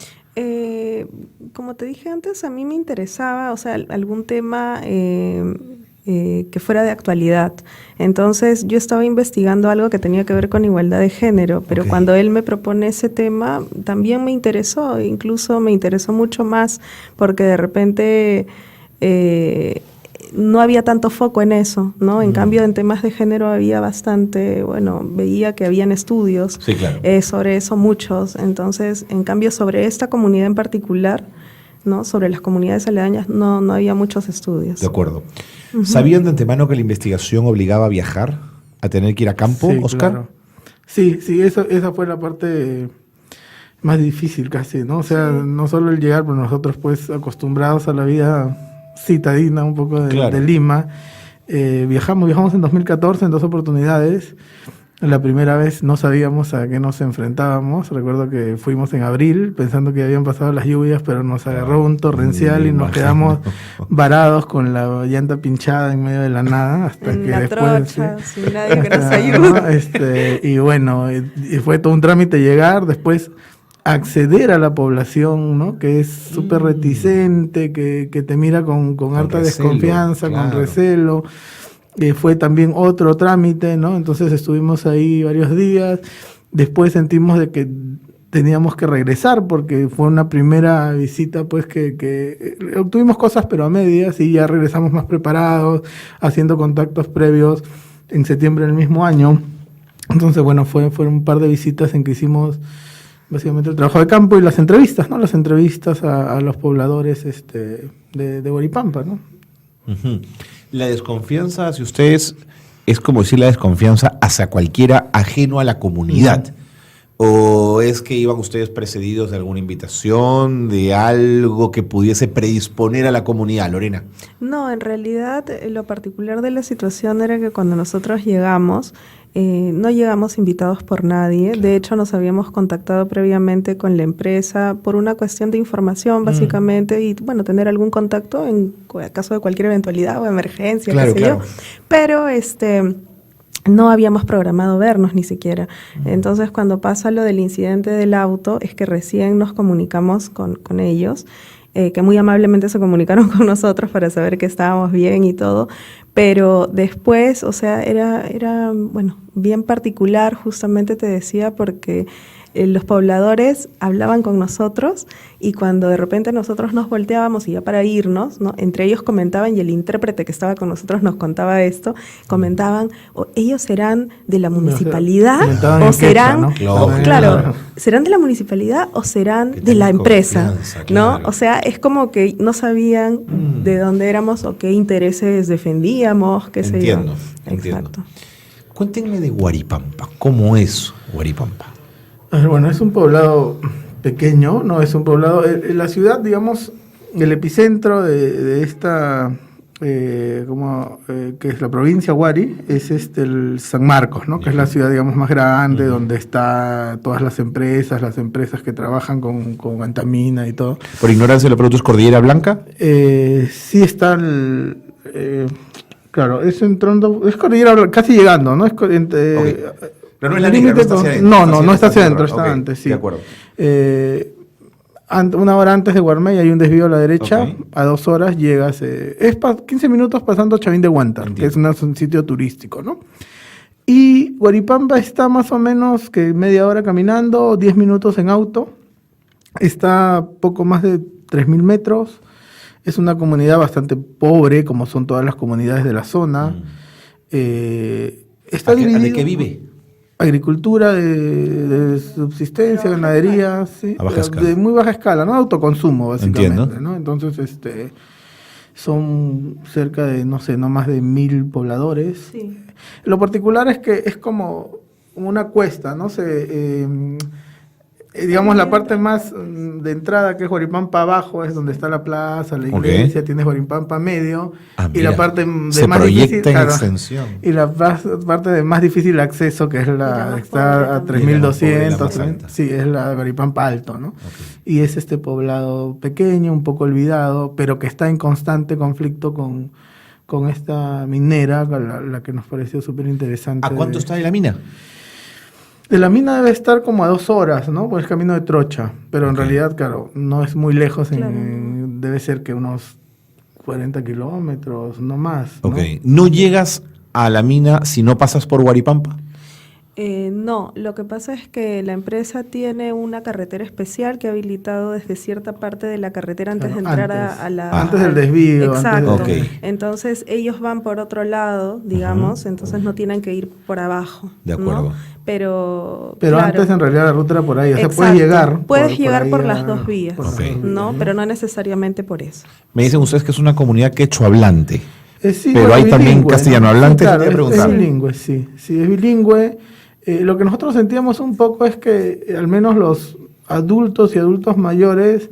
S3: Como te dije antes, a mí me interesaba, o sea, algún tema que fuera de actualidad. Entonces, yo estaba investigando algo que tenía que ver con igualdad de género, pero cuando él me propone ese tema, también me interesó, incluso me interesó mucho más, porque de repente no había tanto foco en eso, ¿no? En cambio, en temas de género había bastante, bueno, veía que habían estudios sobre eso, muchos. Entonces, en cambio, sobre esta comunidad en particular, ¿no? Sobre las comunidades aledañas, no había muchos estudios.
S1: De acuerdo. ¿Sabían de antemano que la investigación obligaba a viajar, a tener que ir a campo, Óscar?
S4: Claro. Sí, esa fue la parte más difícil casi, ¿no? O sea, no solo el llegar, pero nosotros pues acostumbrados a la vida citadina un poco de Lima. Viajamos en 2014 en 2 oportunidades. La primera vez no sabíamos a qué nos enfrentábamos. Recuerdo que fuimos en abril pensando que habían pasado las lluvias, pero nos agarró un torrencial y nos quedamos varados con la llanta pinchada en medio de la nada hasta que
S3: la
S4: después
S3: trocha, sin nadie que nos ayude.
S4: y bueno, y fue todo un trámite llegar, después acceder a la población, ¿no? Que es súper reticente, que te mira con harta recelo, desconfianza, con recelo. Fue también otro trámite, ¿no? Entonces estuvimos ahí varios días. Después sentimos de que teníamos que regresar porque fue una primera visita, pues que obtuvimos cosas pero a medias y ya regresamos más preparados, haciendo contactos previos en septiembre del mismo año. Entonces, bueno, fueron un par de visitas en que hicimos básicamente el trabajo de campo y las entrevistas, ¿no? Las entrevistas a los pobladores de Boripampa, ¿no?
S1: La desconfianza hacia ustedes es como decir la desconfianza hacia cualquiera ajeno a la comunidad. ¿O es que iban ustedes precedidos de alguna invitación, de algo que pudiese predisponer a la comunidad, Lorena?
S3: No, en realidad lo particular de la situación era que cuando nosotros llegamos, no llegamos invitados por nadie. De hecho, nos habíamos contactado previamente con la empresa por una cuestión de información, básicamente, y bueno, tener algún contacto en caso de cualquier eventualidad o emergencia,
S1: Claro,
S3: qué sé yo. Pero no habíamos programado vernos ni siquiera. Entonces, cuando pasa lo del incidente del auto, es que recién nos comunicamos con ellos, que muy amablemente se comunicaron con nosotros para saber que estábamos bien y todo, pero después, o sea, era bueno, bien particular, justamente te decía, porque los pobladores hablaban con nosotros y cuando de repente nosotros nos volteábamos y ya para irnos, ¿no? Entre ellos comentaban, y el intérprete que estaba con nosotros nos contaba esto, comentaban, ellos serán de la municipalidad o serán, claro, serán de la municipalidad o serán de la empresa, ¿no? O sea, es como que no sabían de dónde éramos o qué intereses defendíamos, qué sé yo.
S1: Entiendo.
S3: Exacto.
S1: Cuéntenme de Huaripampa. ¿Cómo es Huaripampa?
S4: Bueno, es un poblado pequeño, ¿no? Es un poblado, la ciudad, digamos, el epicentro de esta, que es la provincia Huari, es el San Marcos, ¿no? Que es la ciudad, digamos, más grande, donde están todas las empresas que trabajan con antamina y todo.
S1: Por ignorancia, ¿lo productos Cordillera Blanca?
S4: Sí está claro, es entrando, es Cordillera Blanca, casi llegando, ¿no?
S1: Pero no es la negra, no está hacia adentro.
S4: No está hacia adentro, está antes, sí.
S1: De acuerdo.
S4: Una hora antes de Guarmey hay un desvío a la derecha, a 2 horas llegas, 15 minutos pasando Chavín de Huántar, que es un sitio turístico, ¿no? Y Huaripampa está más o menos que media hora caminando, 10 minutos en auto, está poco más de 3.000 metros, es una comunidad bastante pobre, como son todas las comunidades de la zona. Está dividido.
S1: ¿De qué vive?
S4: Agricultura de subsistencia, ganadería, sí,
S1: a baja escala.
S4: De muy baja escala, ¿no? Autoconsumo, básicamente.
S1: Entiendo.
S4: ¿no? Entonces, son cerca de, no más de 1.000 pobladores.
S3: Sí.
S4: Lo particular es que es como una cuesta, ¿no? Digamos, la parte más de entrada, que es Huaripampa abajo, es donde está la plaza, la iglesia, tienes Huaripampa medio, y la parte de
S1: se
S4: más difícil,
S1: en extensión.
S4: Y la parte de más difícil acceso, que es la que está a 3.200, sí, es la de Huaripampa Alto, ¿no? Y es este poblado pequeño, un poco olvidado, pero que está en constante conflicto con esta minera, la que nos pareció súper interesante.
S1: ¿A cuánto está de la mina?
S4: De la mina debe estar como a 2 horas, ¿no? Por el camino de Trocha. Pero en realidad, claro, no es muy lejos.
S3: Claro.
S4: Debe ser que unos 40 kilómetros, no más, ¿no?
S1: ¿No llegas a la mina si no pasas por Huaripampa?
S3: No, lo que pasa es que la empresa tiene una carretera especial que ha habilitado desde cierta parte de la carretera antes de entrar a la...
S4: Antes del desvío.
S3: Exacto.
S1: Okay.
S3: Entonces ellos van por otro lado, digamos, entonces no tienen que ir por abajo.
S1: De acuerdo.
S3: ¿no? Pero
S4: claro, antes en realidad la ruta era por ahí, o sea, puedes llegar.
S3: Puedes llegar por las dos vías, ¿no?
S4: Vías.
S3: Pero no necesariamente por eso.
S1: Me dicen ustedes que es una comunidad quechohablante.
S4: Sí,
S1: pero hay también
S4: bilingüe,
S1: castellano hablante.
S4: Sí, claro, es bilingüe, sí, es bilingüe. Lo que nosotros sentíamos un poco es que al menos los adultos y adultos mayores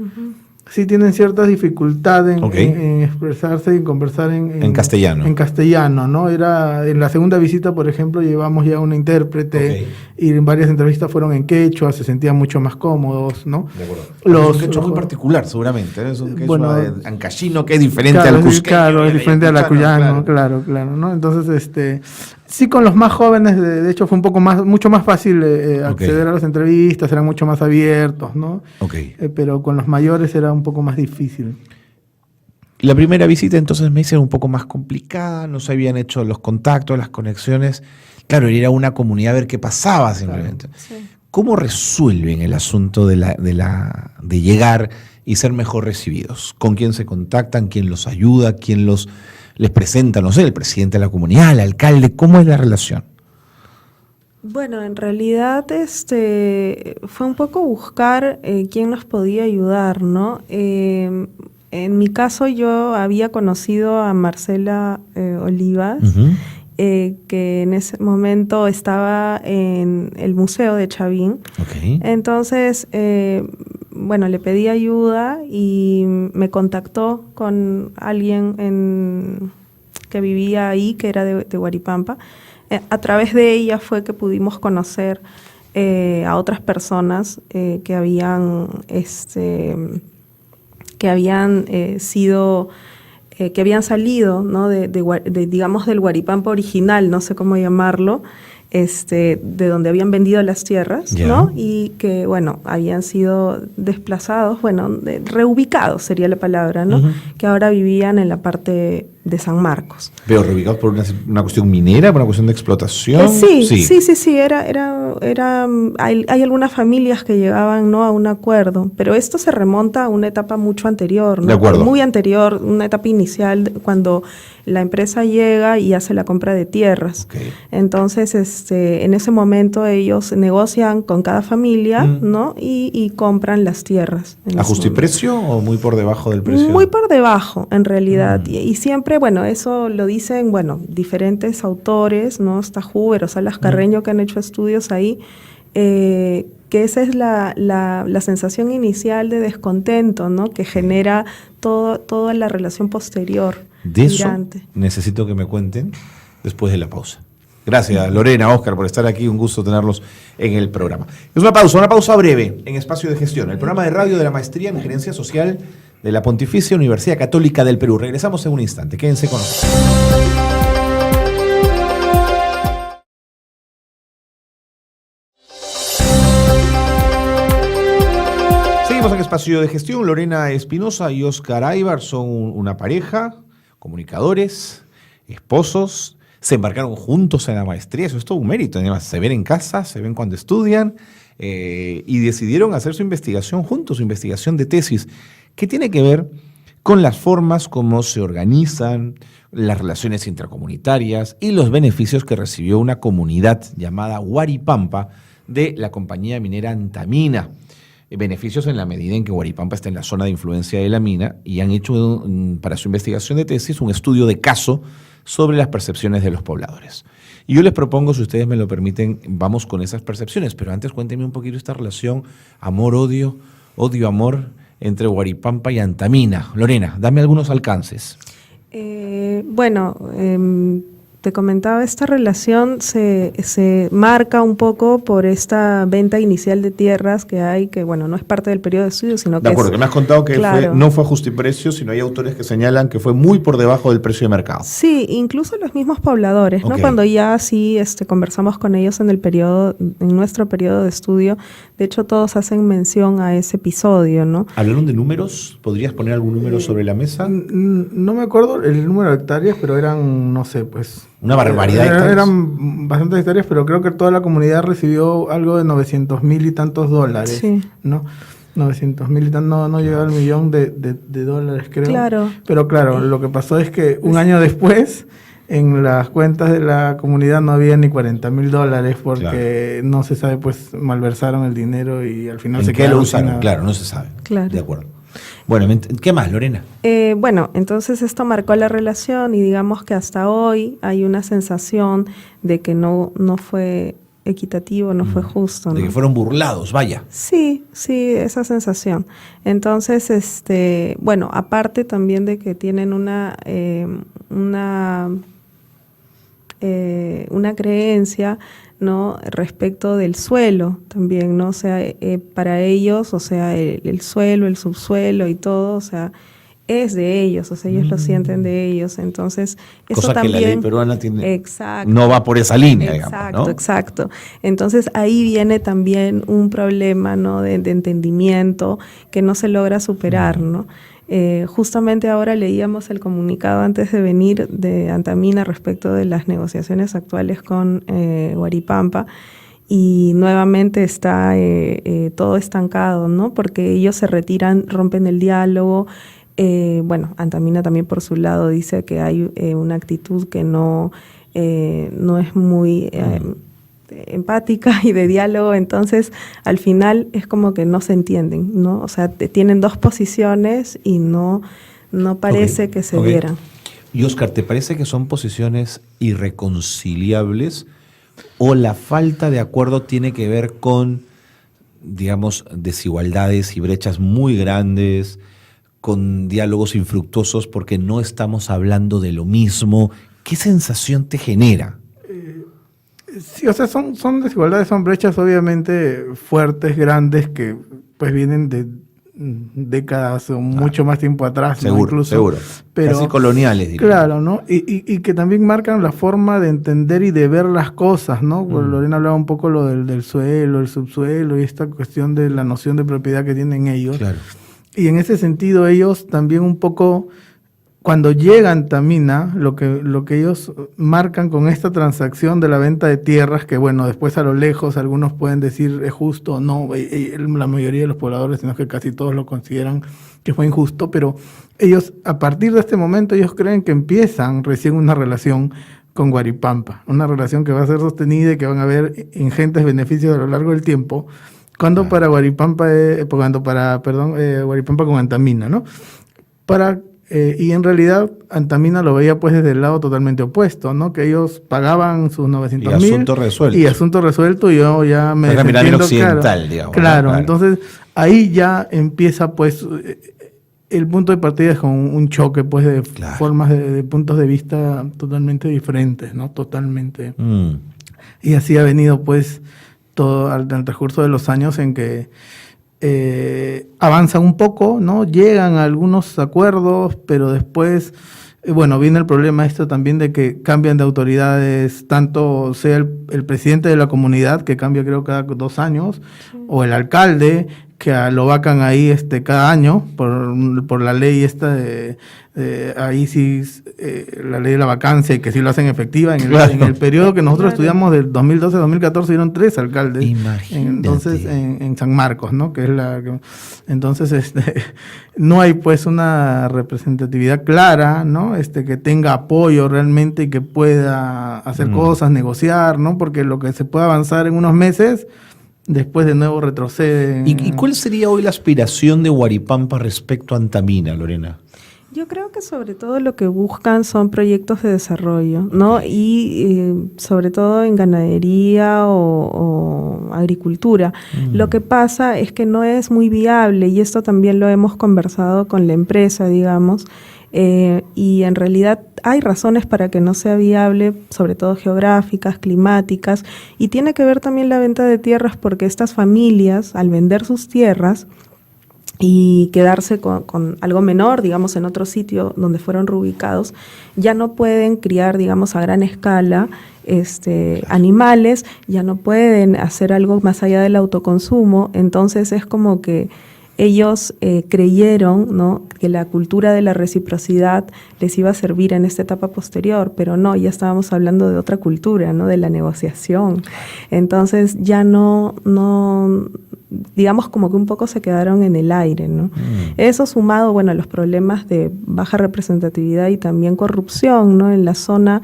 S4: sí tienen ciertas dificultades en expresarse y en conversar en
S1: castellano.
S4: En castellano, ¿no? En la segunda visita, por ejemplo, llevamos ya una intérprete y en varias entrevistas fueron en quechua, se sentían mucho más cómodos, ¿no?
S1: De acuerdo. Es un quechua muy particular, seguramente. Es un quechua ancashino que es diferente al cusqueño.
S4: Claro, es diferente al acuyano, claro, ¿no? Entonces, sí, con los más jóvenes, de hecho, fue mucho más fácil acceder a las entrevistas, eran mucho más abiertos, ¿no? Pero con los mayores era un poco más difícil.
S1: La primera visita entonces me hice un poco más complicada, no se habían hecho los contactos, las conexiones. Claro, ir a una comunidad a ver qué pasaba simplemente. Claro. Sí. ¿Cómo resuelven el asunto de llegar y ser mejor recibidos? ¿Con quién se contactan? ¿Quién los ayuda? ¿Quién les presenta? No sé, el presidente de la comunidad, el alcalde. ¿Cómo es la relación?
S3: Bueno, en realidad fue un poco buscar quién nos podía ayudar, ¿no? en mi caso yo había conocido a Marcela Olivas, que en ese momento estaba en el Museo de Chavín.
S1: Okay.
S3: Entonces, bueno, le pedí ayuda y me contactó con alguien que vivía ahí, que era de Huaripampa. A través de ella fue que pudimos conocer a otras personas que habían salido, ¿no? digamos, del Huaripampa original, no sé cómo llamarlo, de donde habían vendido las tierras,
S1: Yeah.
S3: ¿no? Y que, bueno, habían sido desplazados, reubicados sería la palabra, ¿no? Que ahora vivían en la parte de San Marcos.
S1: Veo reubicados por una cuestión minera, por una cuestión de explotación.
S3: Sí, hay algunas familias que llegaban, ¿no?, a un acuerdo, pero esto se remonta a una etapa mucho anterior, ¿no?
S1: De acuerdo.
S3: Muy anterior, una etapa inicial, cuando la empresa llega y hace la compra de tierras.
S1: Okay.
S3: Entonces, en ese momento ellos negocian con cada familia, ¿no? Y compran las tierras.
S1: ¿A justo y precio o muy por debajo del precio?
S3: Muy por debajo, en realidad. Y siempre, bueno, eso lo dicen, diferentes autores, ¿no? Está Huber, Salas Carreño, que han hecho estudios ahí, que esa es la sensación inicial de descontento, ¿no? Que genera toda la relación posterior.
S1: De eso
S3: girante.
S1: necesito que me cuenten después de la pausa. Gracias, Lorena, Óscar, por estar aquí. Un gusto tenerlos en el programa. Es una pausa breve en Espacio de Gestión, el programa de radio de la Maestría en Gerencia Social de la Pontificia Universidad Católica del Perú. Regresamos en un instante. Quédense con nosotros. Seguimos en Espacio de Gestión. Lorena Espinosa y Óscar Aybar son una pareja, comunicadores, esposos. Se embarcaron juntos en la maestría. Eso es todo un mérito. Además, se ven en casa, se ven cuando estudian y decidieron hacer su investigación juntos, su investigación de tesis, que tiene que ver con las formas como se organizan las relaciones intracomunitarias y los beneficios que recibió una comunidad llamada Huaripampa de la compañía minera Antamina. Beneficios en la medida en que Huaripampa está en la zona de influencia de la mina, y han hecho para su investigación de tesis un estudio de caso sobre las percepciones de los pobladores. Y yo les propongo, si ustedes me lo permiten, vamos con esas percepciones, pero antes cuéntenme un poquito esta relación amor-odio, odio-amor entre Huaripampa y Antamina. Lorena, dame algunos alcances.
S3: Te comentaba, esta relación se marca un poco por esta venta inicial de tierras que hay, que no es parte del periodo de estudio, sino que
S1: de acuerdo, que me has contado que
S3: claro,
S1: no fue a justo y precio, sino hay autores que señalan que fue muy por debajo del precio de mercado.
S3: Sí, incluso los mismos pobladores, ¿no?
S1: Okay.
S3: Cuando ya sí conversamos con ellos en nuestro periodo de estudio, de hecho todos hacen mención a ese episodio, ¿no?
S1: ¿Hablaron de números? ¿Podrías poner algún número sobre la mesa?
S4: No me acuerdo el número de hectáreas, pero eran, no sé, pues...
S1: Una barbaridad de hectáreas.
S4: Eran bastantes hectáreas, pero creo que toda la comunidad recibió algo de 900,000 y tantos dólares,
S3: sí,
S4: ¿no? 900,000 y tantos, no llegó al millón de dólares, creo.
S3: Claro.
S4: Pero claro, lo que pasó es que un año después, en las cuentas de la comunidad no había ni 40,000 dólares porque no se sabe, pues malversaron el dinero y al final
S1: ¿En
S4: se
S1: qué lo
S4: quedaron
S1: usaron?
S4: sin nada.
S1: Claro, no se sabe.
S3: Claro.
S1: De acuerdo. Bueno, ¿qué más, Lorena?
S3: Entonces esto marcó la relación y digamos que hasta hoy hay una sensación de que no fue equitativo, no fue justo,
S1: De
S3: ¿no?
S1: que fueron burlados, vaya.
S3: Sí, esa sensación. Entonces, aparte también de que tienen una creencia, ¿no?, respecto del suelo también, ¿no? O sea, para ellos, o sea, el suelo, el subsuelo y todo, o sea, es de ellos, o sea, ellos lo sienten de ellos. Entonces, eso
S1: Cosa
S3: también,
S1: que la ley peruana tiene.
S3: Exacto.
S1: No va por esa línea,
S3: Exacto,
S1: digamos, ¿no?
S3: exacto. Entonces ahí viene también un problema, ¿no?, de entendimiento que no se logra superar, ¿no? Justamente ahora leíamos el comunicado antes de venir de Antamina respecto de las negociaciones actuales con Huaripampa, y nuevamente está todo estancado, ¿no? Porque ellos se retiran, rompen el diálogo. Antamina también por su lado dice que hay una actitud que no es muy empática y de diálogo, entonces al final es como que no se entienden, ¿no? O sea, tienen dos posiciones y no parece que se dieran.
S1: Y Oscar, ¿te parece que son posiciones irreconciliables o la falta de acuerdo tiene que ver con, digamos, desigualdades y brechas muy grandes, con diálogos infructuosos porque no estamos hablando de lo mismo? ¿Qué sensación te genera?
S4: Sí, o sea, son desigualdades, son brechas obviamente fuertes, grandes, que pues vienen de décadas o mucho más tiempo atrás,
S1: seguro,
S4: ¿no? Incluso,
S1: seguro.
S4: pero,
S1: casi coloniales, diría.
S4: Claro, ¿no? Y que también marcan la forma de entender y de ver las cosas, ¿no? Lorena hablaba un poco lo del suelo, el subsuelo y esta cuestión de la noción de propiedad que tienen ellos.
S1: Claro.
S4: Y en ese sentido ellos también un poco, cuando llegan a Antamina, lo que ellos marcan con esta transacción de la venta de tierras, que bueno, después a lo lejos algunos pueden decir es justo o no, la mayoría de los pobladores, sino que casi todos lo consideran que fue injusto, pero ellos a partir de este momento ellos creen que empiezan recién una relación con Huaripampa, una relación que va a ser sostenida y que van a haber ingentes beneficios a lo largo del tiempo, cuando para Huaripampa, Huaripampa con Antamina, ¿no? Y en realidad Antamina lo veía pues desde el lado totalmente opuesto, ¿no? Que ellos pagaban sus 900.000
S1: y asunto resuelto.
S4: Y asunto resuelto, y yo ya me
S1: desentiendo, occidental, digamos.
S4: Claro, entonces ahí ya empieza pues el punto de partida es con un choque pues de formas, de puntos de vista totalmente diferentes, ¿no? Totalmente. Y así ha venido pues todo al transcurso de los años en que avanzan un poco, ¿no? Llegan a algunos acuerdos, pero después, bueno, viene el problema esto también de que cambian de autoridades, tanto sea el presidente de la comunidad, que cambia creo cada 2 años, o el alcalde, que lo vacan ahí cada año por la ley esta ahí sí, la ley de la vacancia, y que sí lo hacen efectiva. En el periodo que nosotros estudiamos del 2012 a 2014 dieron 3 alcaldes. Entonces en San Marcos, ¿no? Que es entonces no hay pues una representatividad clara, ¿no? Que tenga apoyo realmente y que pueda hacer cosas, negociar, ¿no? Porque lo que se puede avanzar en unos meses, después de nuevo retrocede.
S1: ¿Y cuál sería hoy la aspiración de Huaripampa respecto a Antamina, Lorena?
S3: Yo creo que sobre todo lo que buscan son proyectos de desarrollo, ¿no? Y sobre todo en ganadería o agricultura. Lo que pasa es que no es muy viable, y esto también lo hemos conversado con la empresa, digamos, y en realidad hay razones para que no sea viable, sobre todo geográficas, climáticas, y tiene que ver también la venta de tierras, porque estas familias, al vender sus tierras y quedarse con algo menor, digamos, en otro sitio donde fueron reubicados, ya no pueden criar, digamos, a gran escala animales, ya no pueden hacer algo más allá del autoconsumo. Entonces es como que ellos creyeron, ¿no?, que la cultura de la reciprocidad les iba a servir en esta etapa posterior, pero no, ya estábamos hablando de otra cultura, ¿no?, de la negociación. Entonces ya no digamos como que un poco se quedaron en el aire, ¿no? Eso sumado, bueno, a los problemas de baja representatividad y también corrupción, ¿no?, en la zona,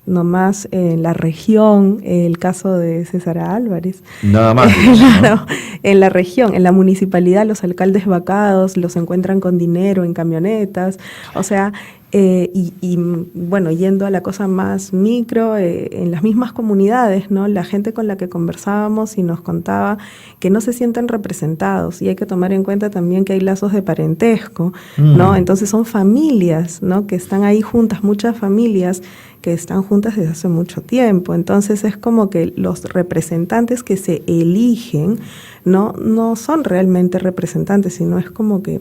S3: nomás en la región, el caso de César Álvarez.
S1: Nada más.
S3: Claro, ¿no? En la región, en la municipalidad, los alcaldes vacados los encuentran con dinero en camionetas, o sea, y bueno, yendo a la cosa más micro, en las mismas comunidades, ¿no?, la gente con la que conversábamos y nos contaba que no se sienten representados, y hay que tomar en cuenta también que hay lazos de parentesco, ¿no? Entonces son familias, ¿no?, que están ahí juntas, muchas familias que están juntas desde hace mucho tiempo. Entonces es como que los representantes que se eligen no son realmente representantes, sino es como que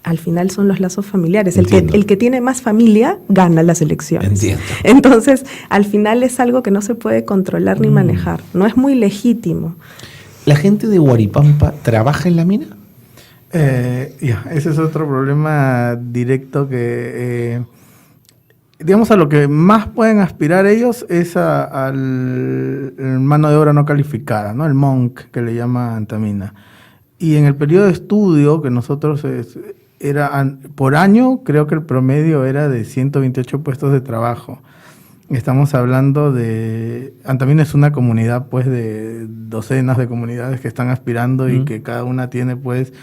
S3: al final son los lazos familiares. El que tiene más familia gana las elecciones.
S1: Entiendo.
S3: Entonces, al final es algo que no se puede controlar ni manejar. No es muy legítimo.
S1: ¿La gente de Huaripampa trabaja en la mina?
S4: Ese es otro problema directo que... digamos, a lo que más pueden aspirar ellos es al mano de obra no calificada, ¿no? El MONC, que le llama Antamina. Y en el periodo de estudio que nosotros era por año, creo que el promedio era de 128 puestos de trabajo. estamos hablando de... Antamina es una comunidad, pues, de docenas de comunidades que están aspirando y que cada una tiene, pues,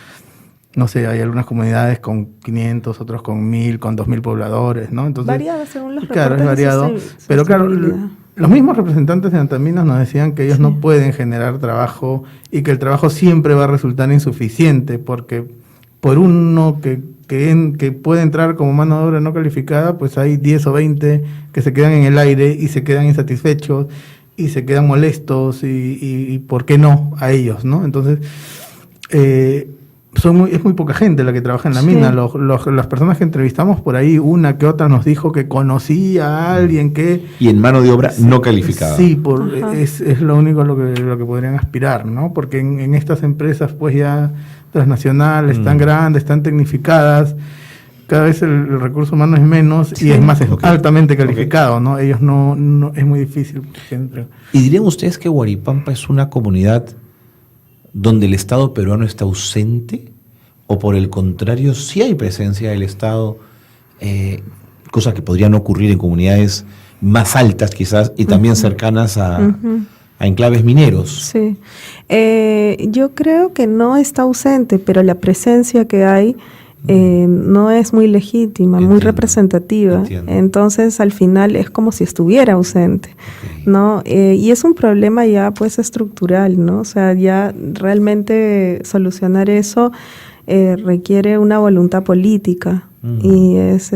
S4: no sé, hay algunas comunidades con 500, otros con 1000, con 2000 pobladores, ¿no? Entonces,
S3: variado según los
S4: claro, es
S3: reportes de
S4: variado. Pero claro, los mismos representantes de Antamina nos decían que ellos no pueden generar trabajo y que el trabajo siempre va a resultar insuficiente porque por uno que puede entrar como mano de obra no calificada, pues hay 10 o 20 que se quedan en el aire y se quedan insatisfechos y se quedan molestos y ¿por qué no? A ellos, ¿no? Entonces, es muy poca gente la que trabaja en la mina. Las personas que entrevistamos por ahí, una que otra nos dijo que conocía a alguien que...
S1: Y en mano de obra no calificada.
S4: Sí, es lo único a lo que podrían aspirar, ¿no? Porque en estas empresas, pues ya transnacionales, tan grandes, tan tecnificadas, cada vez el recurso humano es menos y es más altamente calificado, ¿no? Ellos no es muy difícil que entren.
S1: ¿Y dirían ustedes que Huaripampa es una comunidad donde el Estado peruano está ausente, o por el contrario, sí hay presencia del Estado, cosas que podrían ocurrir en comunidades más altas quizás y también cercanas a enclaves mineros?
S3: Sí, yo creo que no está ausente, pero la presencia que hay no es muy legítima, muy representativa. Entonces, al final es como si estuviera ausente, ¿no? Y es un problema ya pues estructural, ¿no? O sea, ya realmente solucionar eso requiere una voluntad política y es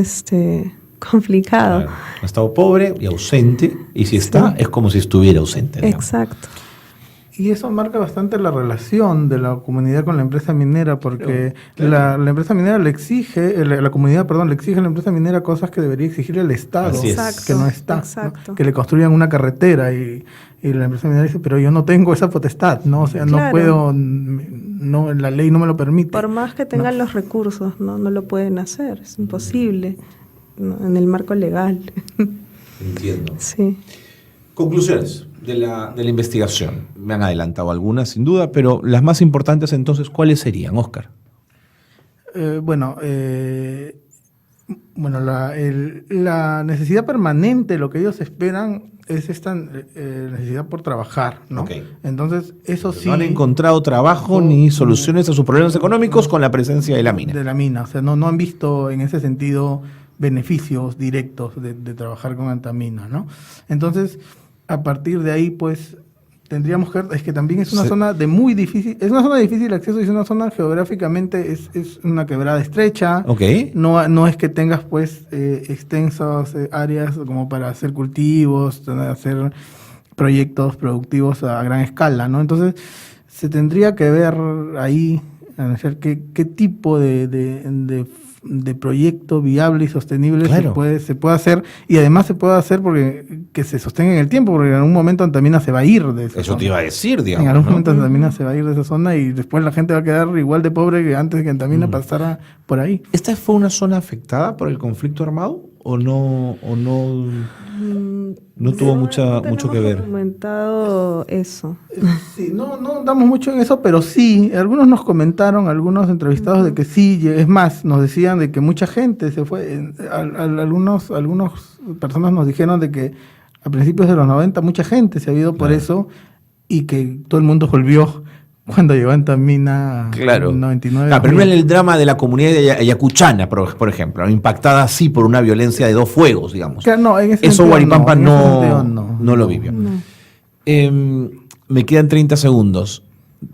S3: complicado.
S1: Claro. Un Estado pobre y ausente, y si está, es como si estuviera ausente, digamos.
S3: Exacto.
S4: Y eso marca bastante la relación de la comunidad con la empresa minera, porque la empresa minera le exige, la comunidad, perdón, le exige a la empresa minera cosas que debería exigirle el Estado, que no está, ¿no? Que le construyan una carretera y la empresa minera dice, pero yo no tengo esa potestad, ¿no? O sea, no puedo, no, la ley no me lo permite.
S3: Por más que tengan los recursos, no lo pueden hacer, es imposible, ¿no? En el marco legal.
S1: Entiendo.
S3: Sí.
S1: Conclusiones de la investigación. Me han adelantado algunas, sin duda, pero las más importantes entonces, ¿cuáles serían, Óscar?
S4: La necesidad permanente, lo que ellos esperan es esta necesidad por trabajar, ¿no? Entonces, eso sí...
S1: No han encontrado trabajo ni soluciones a sus problemas económicos con la presencia de la mina.
S4: De la mina, o sea, no han visto en ese sentido beneficios directos de trabajar con Antamina, ¿no? Entonces, a partir de ahí, pues, tendríamos que... Es que también es una zona de muy difícil... Es una zona de difícil acceso y es una zona geográficamente... Es una quebrada estrecha. No es que tengas, pues, extensas áreas como para hacer cultivos, hacer proyectos productivos a gran escala, ¿no? Entonces, se tendría que ver ahí, analizar qué tipo de proyecto viable y sostenible se puede hacer, y además se puede hacer porque que se sostenga en el tiempo, porque en algún momento Antamina se va a ir de esa zona.
S1: Eso te iba a decir, digamos.
S4: En algún momento Antamina se va a ir de esa zona y después la gente va a quedar igual de pobre que antes de que Antamina pasara por ahí.
S1: ¿Esta fue una zona afectada por el conflicto armado o no tuvo mucho que ver?
S3: Documentado eso.
S4: Sí, no damos mucho en eso, pero sí, algunos nos comentaron, algunos entrevistados de que sí, es más, nos decían de que mucha gente se fue, algunas personas nos dijeron de que a principios de los 90 mucha gente se había ido por eso y que todo el mundo volvió cuando llegó Antamina en 99.
S1: Pero no era el drama de la comunidad ayacuchana, por ejemplo, impactada así por una violencia de dos fuegos, digamos.
S4: Claro, no, en ese
S1: eso Huaripampa no lo vivió.
S3: No.
S1: Me quedan 30 segundos.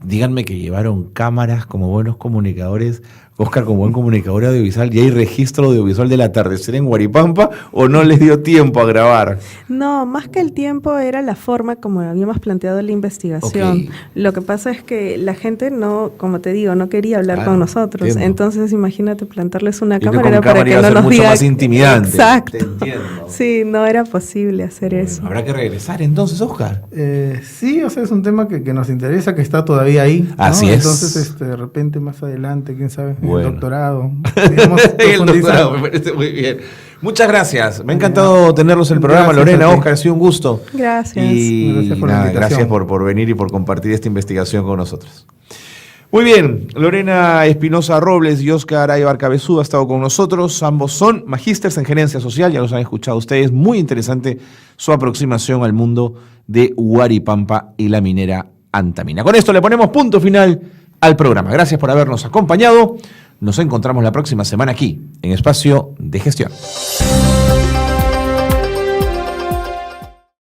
S1: Díganme que llevaron cámaras como buenos comunicadores, Óscar como buen comunicador audiovisual, ¿y hay registro audiovisual del atardecer en Huaripampa o no les dio tiempo a grabar?
S3: No, más que el tiempo era la forma como habíamos planteado la investigación. Lo que pasa es que la gente no, como te digo, no quería hablar con nosotros. Entiendo. Entonces, imagínate plantarles una cámara para que no nos diga...
S1: más intimidante.
S3: Exacto.
S1: Te entiendo.
S3: Sí, no era posible hacer eso.
S1: Habrá que regresar entonces, Óscar.
S4: Sí, o sea, es un tema que nos interesa, que está todavía ahí, ¿no?
S1: Así es.
S4: Entonces, de repente más adelante, quién sabe, el doctorado.
S1: El doctorado, me parece muy bien. Muchas gracias. Me ha encantado tenerlos en el programa.
S4: Gracias,
S1: Lorena, Óscar, ha sido un gusto.
S3: Gracias.
S1: Y
S4: gracias por la invitación.
S1: Gracias por venir y por compartir esta investigación con nosotros. Muy bien, Lorena Espinosa Robles y Óscar Aybar Cabezudo han estado con nosotros. Ambos son magísteres en gerencia social, ya los han escuchado ustedes. Muy interesante su aproximación al mundo de Huaripampa y la minera Antamina. Con esto le ponemos punto final al programa. Gracias por habernos acompañado. Nos encontramos la próxima semana aquí, en Espacio de Gestión.